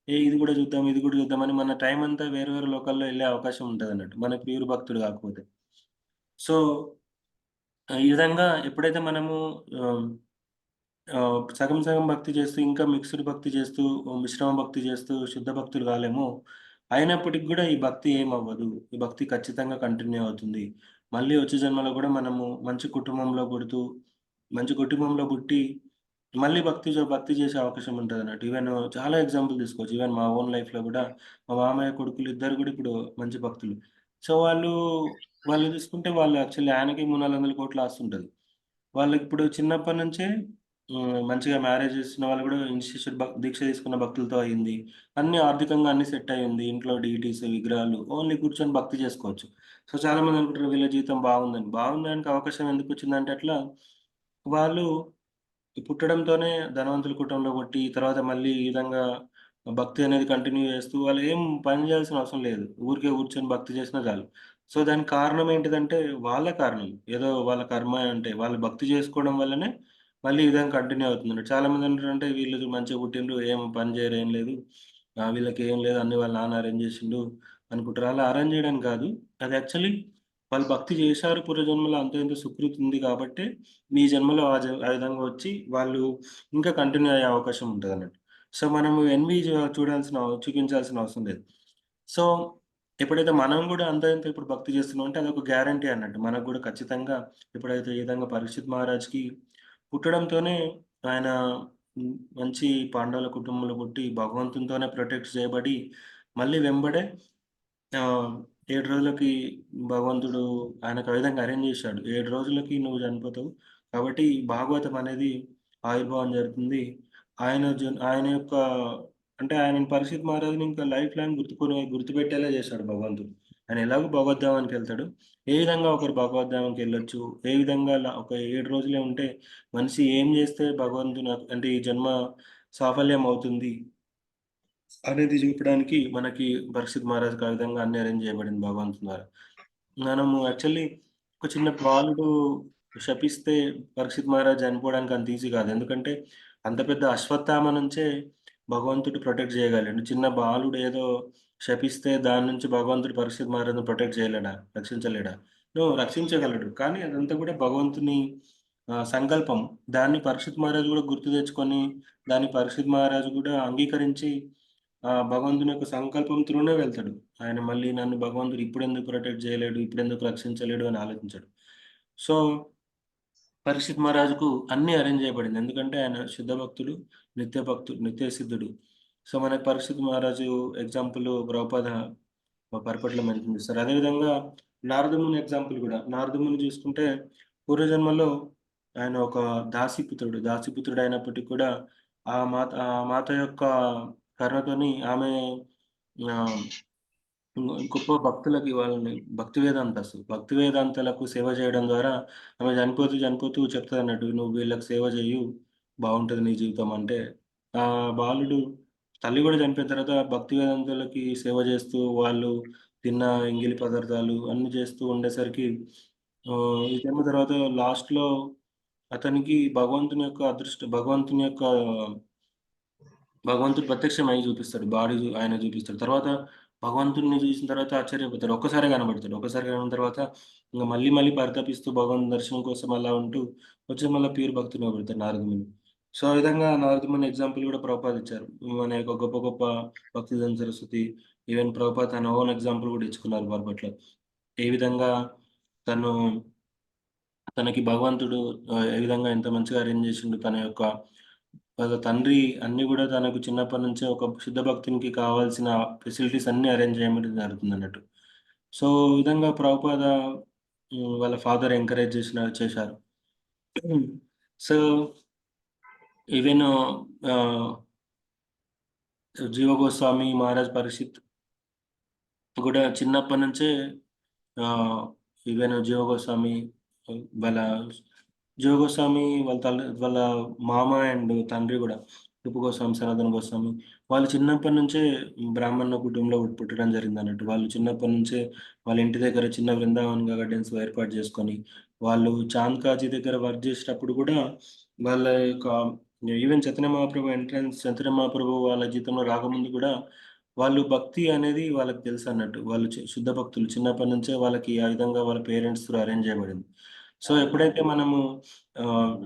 ఇది కూడా చూద్దాం, ఇది కూడా చూద్దాం అని మన టైం అంతా వేరే వేరే లోకాల్లో ఎళ్ళే అవకాశం ఉంటదన్నట్టు. మన ప్యూర్ భక్తుడు కాకపోతే. సో, ఈ విధంగా ఎప్పుడైతే మనము ఆహ్, సగం సగం భక్తి చేస్తూ, ఇంకా మిక్స్‌డ్ భక్తి చేస్తూ, మిశ్రమ భక్తి చేస్తూ, శుద్ధ భక్తులు కాలేమో, అయినప్పటికి గూడా ఈ భక్తి ఏమవ్వదు. ఈ భక్తి ఖచ్చితంగా కంటిన్యూ అవుతుంది. మళ్ళీ వచ్చే జన్మలో గూడా మనము మంచి కుటుంబంలో పుట్టి, మళ్ళీ భక్తి చేసే అవకాశం ఉంటదన్నట్టు. ఈవెన్ చాలా ఎగ్జాంపుల్ తీసుకోవచ్చు. ఈవెన్ మా ఓన్ లైఫ్‌లో గూడా మా మామయ్య కొడుకులు ఇద్దరు గూడా ఇప్పుడు మంచి భక్తులు. సో, వాళ్ళు చూసుకుంటే వాళ్ళు యాక్చువల్లీ ఆయనకి 300,00,00,000 ఆస్తుంటది. వాళ్ళకిప్పుడు చిన్నప్పటి నుంచే మంచిగా మ్యారేజ్ చేసుకున్న వాళ్ళు గూడా ఇనిషియేషన్ దీక్ష తీసుకున్న భక్తులతో అయింది. అన్నీ ఆర్థికంగా అన్నీ సెట్ అయ్యింది. ఇంట్లో డీటీస్, విగ్రహాలు ఓన్లీ కూర్చొని భక్తి చేసుకోవచ్చు. సో, చాలామంది అనుకుంటారు వీళ్ళ జీవితం బాగుందని. బాగుండడానికి అవకాశం ఎందుకొచ్చిందంటే అట్లా వాళ్ళు పుట్టడంతోనే ధనవంతుల కుటుంబంలో పుట్టి, తర్వాత మళ్ళీ ఈ విధంగా భక్తి అనేది కంటిన్యూ చేస్తూ వాళ్ళేం పని చేయాల్సిన అవసరం లేదు. ఊరికే కూర్చొని భక్తి చేసినా చాలు. సో, దానికి కారణం ఏంటిదంటే వాళ్ళే కారణం. ఏదో వాళ్ళ కర్మ అంటే వాళ్ళు భక్తి చేసుకోవడం వల్లనే మళ్ళీ ఈ విధంగా కంటిన్యూ అవుతుందన్నట్టు. చాలామంది అంటారంటే వీళ్ళు మంచిగా పుట్టిండ్రు, ఏం పని చేయరు, ఏం లేదు. వీళ్ళకి ఏం లేదు అన్నీ వాళ్ళ నాన్న అరేంజ్ చేసిండు అనుకుంటారు. అలా అరేంజ్ చేయడానికి కాదు. అది యాక్చువల్లీ వాళ్ళు భక్తి చేశారు పూర్వజన్మలో అంతో ఇంతో సుకృతి ఉంది కాబట్టే మీ జన్మలో ఆ విధంగా వచ్చి వాళ్ళు ఇంకా కంటిన్యూ అయ్యే అవకాశం ఉంటదన్నట్టు. సో, మనము ఎన్‌వి చూపించాల్సిన అవసరం లేదు. సో, ఎప్పుడైతే మనం గూడా అంతో ఇంతో ఇప్పుడు భక్తి చేస్తున్నామంటే అదొక గ్యారంటీ అన్నట్టు. మనకు గూడా ఖచ్చితంగా ఎప్పుడైతే ఈ విధంగా పరీక్షిత్ మహారాజ్‌కి పుట్టడంతోనే ఆయన మంచి పాండవుల కుటుంబంలో పుట్టి భగవంతునితోనే ప్రొటెక్ట్ చేయబడి మళ్ళీ వెంబడే ఆహ్, 7 రోజులకి భగవంతుడు ఆయనకు ఆ విధంగా అరేంజ్ చేశాడు. 7 రోజులకి నువ్వు చనిపోతావు. కాబట్టి భాగవతం అనేది ఆవిర్భావం జరుగుతుంది. ఆయన యొక్క అంటే ఆయనని పరీక్షిత్ మహారాజుని ఇంకా లైఫ్ లాంగ్ గుర్తుపెట్టేలా చేశాడు భగవంతుడు. ఆయన ఎలాగో భగవద్ధామానికెళ్తాడు. ఏ విధంగా ఒకరు భగవద్ధామంకెళ్ళొచ్చు, ఏ విధంగా ఒక 7 రోజులే ఉంటే మనిషి ఏం చేస్తే భగవంతుని అంటే ఈ జన్మ సాఫల్యం అవుతుంది అనేది చూపడానికి మనకి పరీక్షిత్ మహారాజుకి ఆ విధంగా అన్నీ అరేంజ్ చేయబడింది భగవంతుని ద్వారా. మనము యాక్చువల్లీ ఒక చిన్న బాలుడు శపిస్తే పరీక్షిత్ మహారాజ్ చనిపోవడానికి అంత ఈజీ కాదు. ఎందుకంటే అంత పెద్ద అశ్వత్థామ నుంచే భగవంతుడు ప్రొటెక్ట్ చేయగలిగిండు. చిన్న బాలుడు ఏదో శపిస్తే దాని నుంచి భగవంతుడు పరీక్షిత్ మహారాజ్‌ని ప్రొటెక్ట్ చేయలేడా? రక్షించలేడా? రక్షించగలడు. కానీ అదంతా కూడా భగవంతుని సంకల్పం. దాన్ని పరీక్షిత్ మహారాజు కూడా గుర్తు తెచ్చుకొని, దాన్ని పరీక్షిత్ మహారాజు కూడా అంగీకరించి భగవంతుని యొక్క సంకల్పం త్రూనే వెళ్తాడు. ఆయన మళ్ళీ నన్ను భగవంతుడు ఇప్పుడెందుకు ప్రొటెక్ట్ చేయలేడు? ఇప్పుడెందుకు రక్షించలేడు? అని ఆలోచించడు. సో, పరీక్షిత్ మహారాజుకు అన్నీ అరేంజ్ చేయబడింది. ఎందుకంటే ఆయన శుద్ధ భక్తుడు, నిత్య సిద్ధుడు. సో, మనకు పరీక్షిత్ మహారాజు ఎగ్జాంపుల్ ప్రభుపాద పరపట్ల మెన్షన్ చేస్తారు. అదేవిధంగా నారదముని ఎగ్జాంపుల్ గూడా. నారదముని చూసుకుంటే పూర్వజన్మలో ఆయన ఒక దాసీపుత్రుడు. దాసీపుత్రుడు అయినప్పటికి కూడా ఆ మాత యొక్క కరుణతోని ఆమె ఆహ్, గొప్ప భక్తులకి వాళ్ళని భక్తి వేదాంతస్తులు. భక్తి వేదాంతలకు సేవ చేయడం ద్వారా ఆమె చనిపోతూ చెప్తదన్నట్టు. "నువ్వు వీళ్ళకి సేవ చెయ్యు, బావుంటది నీ జీవితం" అంటే, ఆ బాలుడు తల్లి గూడా చనిపోయిన తర్వాత భక్తి వేదాంతులకి సేవ చేస్తూ, వాళ్ళు తిన్న ఎంగిలి పదార్థాలు అన్నీ చేస్తూ ఉండేసరికి ఈ జన్మ తర్వాత లాస్ట్‌లో అతనికి భగవంతుని యొక్క భగవంతుడు ప్రత్యక్షమై చూపిస్తాడు. ఆయన చూపిస్తాడు. తర్వాత భగవంతుడిని చూసిన తర్వాత ఆశ్చర్యపోతాడు. ఒక్కసారే కనపడతాడు. ఒక్కసారి కనపడిన తర్వాత ఇంక మళ్ళీ మళ్ళీ పరితపిస్తూ భగవంతుని దర్శనం కోసం అలా ఉంటూ వచ్చి మళ్ళా ప్యూర్ భక్తుడిని అవుతాడు నారదముని. సో, ఆ విధంగా నారదముని ఎగ్జాంపుల్ కూడా ప్రభుపాద ఇచ్చారు. మన యొక్క గొప్ప గొప్ప భక్తివేదాంత సరస్వతి, ఈవెన్ ప్రభుపాద తన ఓన్ ఎగ్జాంపుల్ కూడా ఇచ్చుకున్నారు వారి పట్ల. ఏ విధంగా తను తనకి భగవంతుడు ఏ విధంగా ఎంత మంచిగా అరేంజ్ చేసిండు. తన యొక్క వాళ్ళ తండ్రి అన్నీ గూడా తనకు చిన్నప్పటి నుంచే ఒక శుద్ధ భక్తునికి కావాల్సిన ఫెసిలిటీస్ అన్నీ అరేంజ్ చేయడం జరుగుతుందన్నట్టు. సో, ఈ విధంగా ప్రభుపాద వాళ్ళ ఫాదర్ ఎంకరేజ్ చేశారు. సో, ఈవెన్ ఆహ్, జీవ గోస్వామి, మహారాజ్ పరీక్షిత్ గూడా చిన్నప్పటి నుంచే ఆహ్, ఈవెన్ జీవ గోస్వామి వాళ్ళ జీవ గోస్వామి వాళ్ళ మామ అండ్ తండ్రి గూడా రూప గోస్వామి, సనాతన గోస్వామి వాళ్ళు చిన్నప్పటి నుంచే బ్రాహ్మణ కుటుంబంలో పుట్టడం జరిగిందన్నట్టు. వాళ్ళు చిన్నప్పటి నుంచే వాళ్ళ ఇంటి దగ్గర చిన్న బృందావన్ గార్డెన్స్ ఏర్పాటు చేసుకొని, వాళ్ళు చాంద్ కాజీ దగ్గర వర్క్ చేసేటప్పుడు గూడా వాళ్ళ యొక్క ఈవెన్ చైతన్య మహాప్రభు వాళ్ళ జీవితంలో రాకముందు గూడా వాళ్ళు భక్తి అనేది వాళ్ళకి తెలుసన్నట్టు. వాళ్ళు శుద్ధ భక్తులు. చిన్నప్పటి నుంచే వాళ్ళకి ఆ విధంగా వాళ్ళ పేరెంట్స్ త్రూ అరేంజ్ చేయబడింది. సో, ఎప్పుడైతే మనము ఆహ్,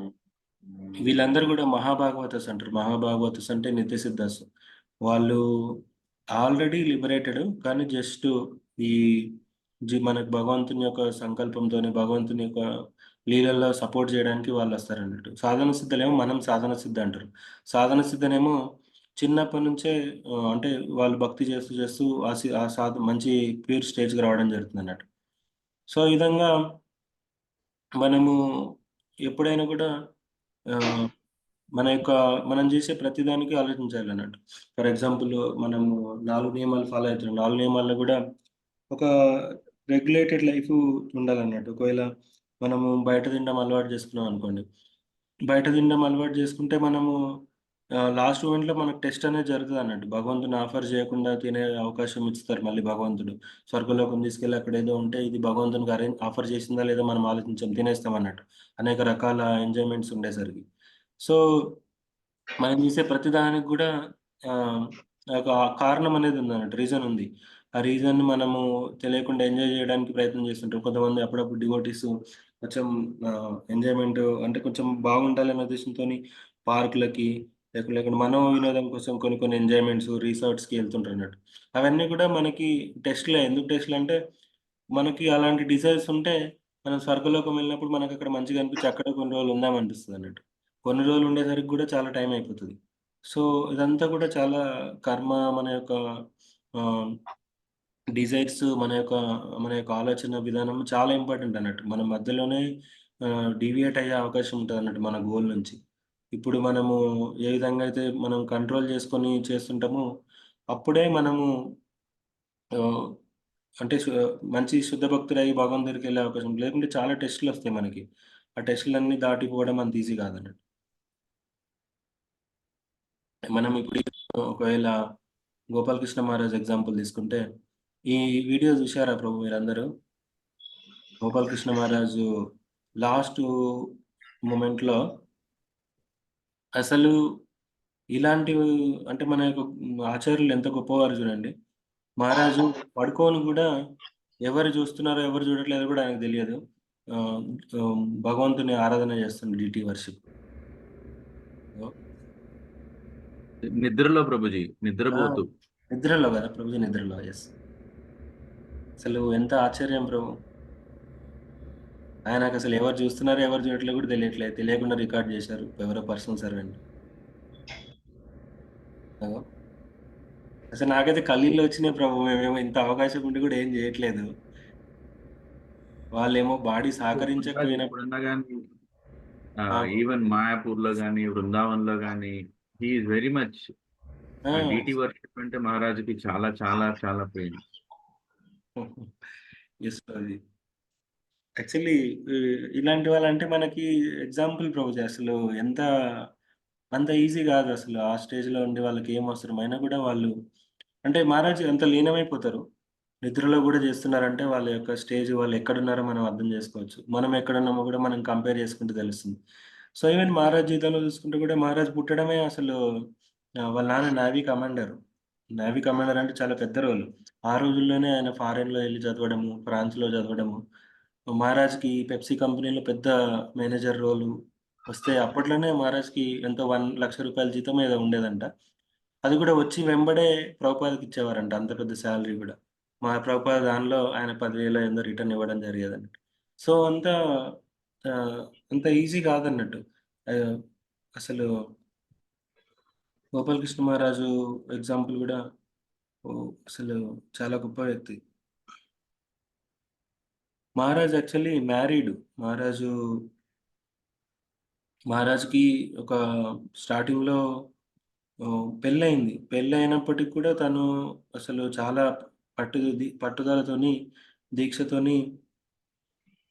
వీళ్ళందరూ గూడా మహాభాగవతస్ అంటారు. మహాభాగవతస్ అంటే నిత్య సిద్ధాస్. వాళ్ళు ఆల్రెడీ లిబరేటెడ్. కానీ జస్ట్ ఈ మనకు భగవంతుని యొక్క సంకల్పంతోని, భగవంతుని యొక్క లీలల్లో సపోర్ట్ చేయడానికి వాళ్ళొస్తారన్నట్టు. సాధన సిద్ధులేమో మనం సాధన సిద్ధ అంటారు. సాధన సిద్ధనేమో చిన్నప్పటి నుంచే అంటే వాళ్ళు భక్తి చేస్తూ, చేస్తూ ఆ మంచి ప్యూర్ స్టేజ్‌కి రావడం జరుగుతుందన్నట్టు. సో, ఈ విధంగా మనము ఎప్పుడైనా కూడా ఆహ్, మనం చేసే ప్రతి దానికి ఆలోచించాలన్నట్టు. ఫర్ ఎగ్జాంపుల్ మనము 4 నియమాలు ఫాలో అయితున్నాం. 4 నియమాల్లో గూడా ఒక రెగ్యులేటెడ్ లైఫు ఉండాలన్నట్టు. ఒకవేళ మనము బయట తినడం అలవాటు చేసుకున్నాం అనుకోండి. బయట తినడం అలవాటు చేసుకుంటే మనము లాస్ట్ మూమెంట్‌లో మనకు టెస్ట్ అనేది జరుగుతదన్నట్టు. భగవంతుని ఆఫర్ చేయకుండా తినే అవకాశం ఇస్తారు మళ్ళీ భగవంతుడు. స్వర్గలోకం తీసుకెళ్ళి అక్కడేదో ఉంటే ఇది భగవంతునికి ఆఫర్ చేసిందా లేదా మనం ఆలోచించం. తినేస్తాం అన్నట్టు. అనేక రకాల ఎంజాయ్‌మెంట్స్ ఉండేసరికి. సో, మనం చేసే ప్రతి దానికి గూడా ఆహ్, ఒక కారణం అనేది ఉందన్నట్టు. రీజన్ ఉంది. ఆ రీజన్‌ని మనము తెలియకుండా ఎంజాయ్ చేయడానికి ప్రయత్నం చేస్తుంటాం. కొంతమంది అప్పుడప్పుడు డివోటీస్ కొంచెం ఎంజాయ్‌మెంట్ అంటే కొంచెం బాగుండాలనే ఉద్దేశంతోని పార్కులకి లేకుంటే మనో వినోదం కోసం కొన్ని కొన్ని ఎంజాయ్‌మెంట్స్, రిసార్ట్స్‌కి ఎళ్తుంటారన్నట్టు. అవన్నీ కూడా మనకి టెస్ట్‌లే. ఎందుకు టెస్ట్‌లంటే మనకి అలాంటి డిజైర్స్ ఉంటే మనం స్వర్గలోకం వెళ్ళినప్పుడు మనకక్కడ మంచిగా అనిపించి అక్కడే కొన్ని రోజులు ఉందామనిపిస్తదన్నట్టు. కొన్ని రోజులు ఉండేసరికి గూడా చాలా టైం అయిపోతది. సో, ఇదంతా కూడా చాలా కర్మ మన యొక్క ఆహ్, డిజైర్స్ మన యొక్క ఆలోచన విధానం చాలా ఇంపార్టెంట్ అన్నట్టు. మనం మధ్యలోనే డీవియేట్ అయ్యే అవకాశం ఉంటదన్నట్టు మన గోల్ నుంచి. ఇప్పుడు మనము ఏ విధంగా అయితే మనం కంట్రోల్ చేసుకొని చేస్తుంటామో, అప్పుడే మనము ఆహ్, అంటే మంచి శుద్ధ భక్తుడయి భగవంతుని దగ్గరికెళ్ళే అవకాశం ఉంది. లేకుంటే చాలా టెస్ట్‌లొస్తాయి మనకి. ఆ టెస్ట్‌లన్నీ దాటిపోవడం అంత ఈజీ కాదన్నట్టు. మనం ఇప్పుడు ఒకవేళ గోపాలకృష్ణ మహారాజ్ ఎగ్జాంపుల్ తీసుకుంటే, ఈ వీడియో చూసారా ప్రభు మీరందరూ? గోపాలకృష్ణ మహారాజు లాస్టు మొమెంట్‌లో అసలు ఇలాంటివి అంటే మన యొక్క ఆచార్యులు ఎంత గొప్పవారు చూడండి. మహారాజు పడుకోని గూడా ఎవరు చూస్తున్నారో, ఎవరు చూడట్లేదో గూడా ఆయనకు తెలియదు. ఆహ్, భగవంతుని ఆరాధన చేస్తుండు డీటీ వర్షిప్. నిద్రలో ప్రభుజీ. ఆ! నిద్రపోతూ. నిద్రలో గదా! ప్రభుజీ నిద్రలో. యెస్. అసలు ఎంత ఆశ్చర్యం ప్రభు. ఆయనకసలు ఎవరు చూస్తున్నారో, ఎవరు చూడట్లేదో కూడా తెలియట్లేదు. తెలియకుండా రికార్డ్ చేశారు. ఎవరో పర్సనల్ సర్వెంట్. అగో అసలు నాకైతే కళ్ళీళ్ళు వచ్చినాయి ప్రభు. మేమేమో ఇంత అవకాశం ఉండి కూడా ఏం చేయట్లేదు. వాళ్ళేమో బాడీ మహారాజ్ సహకరించకపోయినప్పుడు ఎప్పుడన్నా గాని ఆ! ఈవెన్ మాయాపూర్‌లో గాని, బృందావన్‌లో గాని హి ఈస్ వెరీ మచ్ ఆ! డీటీ వర్షిప్ అంటే మహారాజుకి చాలా చాలా చాలా ప్రేమ. యెస్ అది. యాక్చువల్లీ ఇలాంటి వాళ్ళంటే మనకి ఎగ్జాంపుల్ ప్రభుజీ అసలు ఎంత అంత ఈజీ గాదసలు. ఆ స్టేజ్‌లో ఉండి వాళ్ళకేం అవసరం అయినా గూడా వాళ్ళు అంటే మహారాజ్ అంత లీనమైపోతారు. నిద్రలో గూడా జేస్తున్నారంటే వాళ్ళ యొక్క స్టేజ్ వాళ్ళెక్కడున్నారో మనం అర్థం జేసుకోవచ్చు. మనం ఎక్కడున్నామో గూడా మనం కంపేర్ జేసుకుంటే తెలుస్తుంది. సో, ఈవెన్ మహారాజ్ జీవితంలో చూసుకుంటే గూడా మహారాజ్ పుట్టడమే అసలు వాళ్ళ నాన్న నేవీ కమాండర్. నేవీ కమాండర్ అంటే చాలా పెద్ద రోల్. ఆ రోజుల్లోనే ఆయన ఫారెన్‌లో ఎళ్లి చదవడము, ఫ్రాన్స్‌లో చదవడము, మహారాజ్‌కి పెప్సీ కంపెనీలో పెద్ద మేనేజర్ రోలు వస్తే అప్పట్లోనే మహారాజ్‌కి ఎంతో రూ. 1,00,000 జీతమో ఏదో ఉండేదంట. అది కూడా వచ్చి వెంబడే ప్రభుపాదకి ఇచ్చేవారంట అంత పెద్ద సాలరీ గూడా. ప్రభుపాద దానిలో ఆయన 10,000 ఎంతో రిటర్న్ ఇవ్వడం జరిగేదన్నట్టు. సో, ఆహ్, అంత ఈజీ కాదన్నట్టు. ఆహ్, అసలు గోపాలకృష్ణ మహారాజు ఎగ్జాంపుల్ గూడా అసలు చాలా గొప్ప వ్యక్తి. Maharaj actually married. మహారాజు మహారాజ్‌కి ఒక స్టార్టింగ్‌లో పెళ్లయింది. పెళ్లయినప్పటికి కూడా తను అసలు చాలా పట్టుదలతోని, దీక్షతోని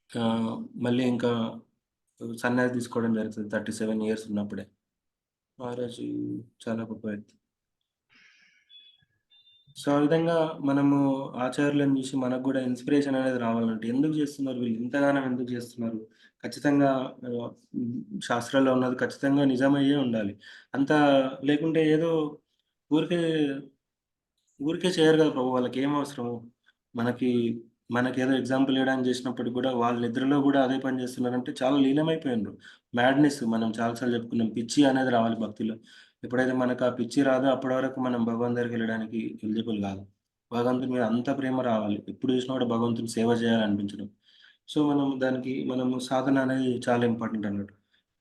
ఆహ్, మళ్ళీ ఇంకా సన్యాసి తీసుకోవడం జరుగుతది. 37 ఇయర్స్ ఉన్నప్పుడే. మహారాజు చాలా గొప్ప వ్యక్తి. సో, ఆ విధంగా మనము ఆచార్యులను చూసి మనకు గూడా ఇన్‌స్పిరేషన్ అనేది రావాలంటే ఎందుకు జేస్తున్నారు వీళ్ళు? ఇంతగానం ఎందుకు జేస్తున్నారు? ఖచ్చితంగా శాస్త్రాల్లో ఉన్నది ఖచ్చితంగా నిజమయ్యే ఉండాలి. అంతా లేకుంటే ఏదో ఊరికే ఊరికే చేయరు గదా ప్రభు! వాళ్ళకేం అవసరము? మనకి మనకేదో ఎగ్జాంపుల్ ఇయ్యడానికి జేసినప్పటికి గూడా వాళ్ళు నిద్రలో గూడా అదే పని జేస్తున్నారంటే చాలా లీనమైపోయిండ్రు. మ్యాడ్‌నెస్ మనం చాలా సార్లు చెప్పుకున్నాం. పిచ్చి అనేది రావాలి భక్తిలో. ఎప్పుడైతే మనకు ఆ పిచ్చి రాదో అప్పటి వరకు మనం భగవంతుని దగ్గరికెళ్ళడానికి ఎలిజిబుల్ గాదు. భగవంతుని మీద అంత ప్రేమ రావాలి. ఎప్పుడు జూసినా గూడా భగవంతుని సేవ జేయాలనిపించడం. సో, మనము సాధన అనేది చాలా ఇంపార్టెంట్ అన్నట్టు.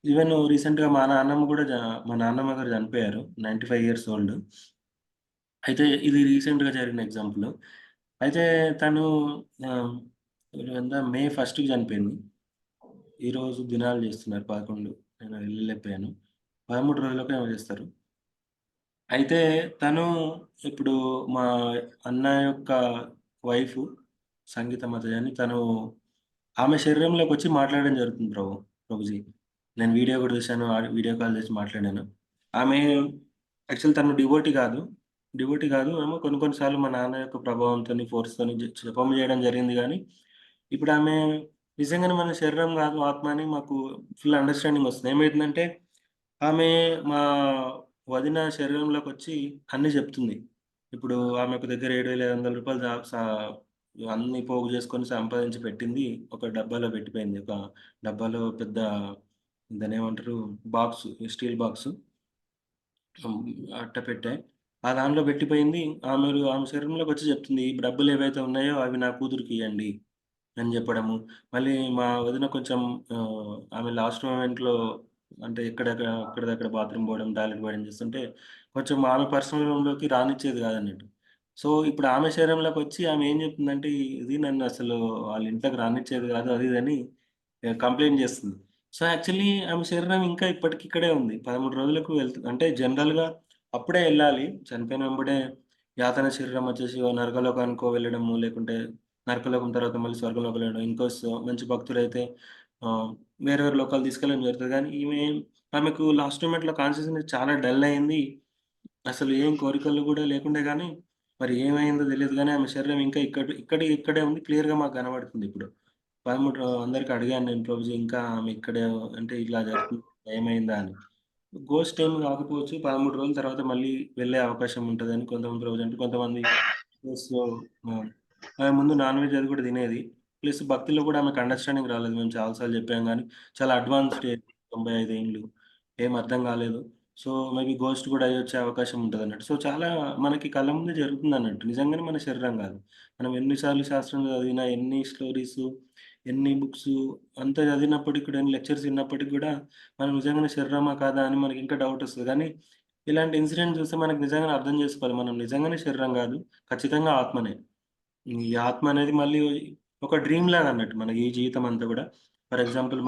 ఈవెన్ రీసెంట్‌గా మా నాన్నమ్మ గారు చనిపోయారు. 95 ఇయర్స్ ఓల్డ్. అయితే ఇది రీసెంట్‌గా జరిగిన ఎగ్జాంపుల్. అయితే తను ఆహ్, మే 1కి చనిపోయింది. ఈరోజు దినాలు చేస్తున్నారు 11. నేను వెళ్ళలేకపోయాను. 13 రోజులకో ఏమో చేస్తారు. అయితే తను ఇప్పుడు మా అన్న యొక్క వైఫు సంగీత మాతయ్య అని ఆమె శరీరంలోకొచ్చి మాట్లాడడం జరుగుతుంది ప్రభుజీ. నేను వీడియో కూడా చూసాను. వీడియో కాల్ చేసి మాట్లాడాను. ఆమె యాక్చువల్ తను డివోటీ కాదు. ఏమో కొన్ని కొన్ని సార్లు మా నాన్న యొక్క ప్రభావంతోని, ఫోర్స్‌తోని జపం చేయడం జరిగింది గానీ, ఇప్పుడామె నిజంగానే మన శరీరం కాదు ఆత్మ అని మాకు ఫుల్ అండర్‌స్టాండింగ్ వస్తుంది. ఏమైతుందంటే, ఆమె మా వదిన శరీరంలోకొచ్చి అన్నీ చెప్తుంది. ఇప్పుడు ఆమె ఒక దగ్గర రూ. 7,500 దా సా అన్నీ పోగు చేసుకొని సంపాదించి పెట్టింది. ఒక డబ్బాలో పెట్టిపోయింది. ఒక డబ్బాలో పెద్ద దాన్నేమంటారు బాక్సు, స్టీల్ బాక్సు. హ్మ్. అట్టపెట్టె. ఆ దాంట్లో పెట్టిపోయింది. ఆమె శరీరంలోకొచ్చి చెప్తుంది. "ఈ డబ్బులేవైతే ఉన్నాయో అవి నా కూతురికియ్యండి" అని జెప్పడము. మళ్ళీ మా వదిన కొంచెం ఆమె లాస్ట్ మొమెంట్‌లో అంటే అక్కడిదక్కడ బాత్రూమ్ పోవడం, టాయిలెట్ పోవడం చేస్తుంటే, కొంచెం ఆమె పర్సనల్ రూమ్‌లోకి రానిచ్చేది కాదన్నట్టు. సో, ఇప్పుడు ఆమె శరీరంలోకొచ్చి ఆమె ఏం చెప్తుందంటే, ఇది నన్నసలు వాళ్ళ ఇంట్లోకి రానిచ్చేది కాదు అది ఇది అని కంప్లెయింట్ చేస్తుంది. సో, యాక్చువల్లీ ఆమె శరీరం ఇంకా ఇప్పటికి ఇక్కడే ఉంది. 13 రోజులకు అంటే జనరల్‌గా అప్పుడే ఎళ్ళాలి. చనిపోయిన వెంబడే యాతన శరీరం వచ్చేసి ఓ నరకలోకానికో వెళ్ళడము, లేకుంటే నరకలోకం తర్వాత మళ్ళీ స్వర్గంలోకి వెళ్ళడం. మంచి భక్తులైతే ఆహ్, వేరే వేరే లోకాలు తీసుకెళ్ళడం జరుగుతది. కానీ ఆమెకు లాస్ట్ మూమెంట్‌లో కాన్షియస్‌నెస్ చాలా డల్ అయింది. అసలు ఏం కోరికలు గూడా లేకుండే గానీ, మరి ఏమైందో తెలీదు గానీ, ఆమె శరీరం ఇంకా ఇక్కడే ఉంది. క్లియర్‌గా మాకు కనబడుతుంది ఇప్పుడు. 13 అందరికి అడిగాను నేను ప్రభుజీ ఇంకా ఆమె ఇక్కడే అంటే ఇలా జరుగుతుంది ఏమైందా అని. గోస్ట్ ఏమి కాకపోవచ్చు. 13 రోజుల తర్వాత మళ్ళీ వెళ్ళే అవకాశం ఉంటదని కొంతమంది రోజంటే కొంతమంది ప్లస్ ఆహ్, ఆమె ముందు నాన్ వెజ్ అది కూడా తినేది. ప్లస్ భక్తిలో కూడా ఆమెకు అండర్‌స్టాండింగ్ రాలేదు. మేము చాలా సార్లు చెప్పాం గానీ, చాలా అడ్వాన్స్డ్ ఏజ్ 95 ఏండ్లు. ఏం అర్థం కాలేదు. సో, మేబీ గోస్ట్ కూడా అయ్యొచ్చే అవకాశం ఉంటదన్నట్టు. సో, చాలా మనకి కళ్ళ ముందే జరుగుతుందన్నట్టు. నిజంగానే మన శరీరం కాదు. మనం ఎన్ని సార్లు శాస్త్రం చదివినా, ఎన్ని స్టోరీసు, ఎన్ని బుక్సు అంతా చదివినప్పటికి కూడా, ఎన్ని లెక్చర్స్ విన్నప్పటికి కూడా మనం నిజంగానే శరీరమా కాదా అని మనకింకా డౌటొస్తది. కానీ ఇలాంటి ఇన్సిడెంట్ చూస్తే మనకు నిజంగానే అర్థం చేసుకోవాలి. మనం నిజంగానే శరీరం గాదు. ఖచ్చితంగా ఆత్మనే. ఈ ఆత్మ అనేది మళ్ళీ ఒక డ్రీమ్ లాగా అన్నట్టు. మన ఈ జీవితం అంతా గూడా. ఫర్ ఎగ్జాంపుల్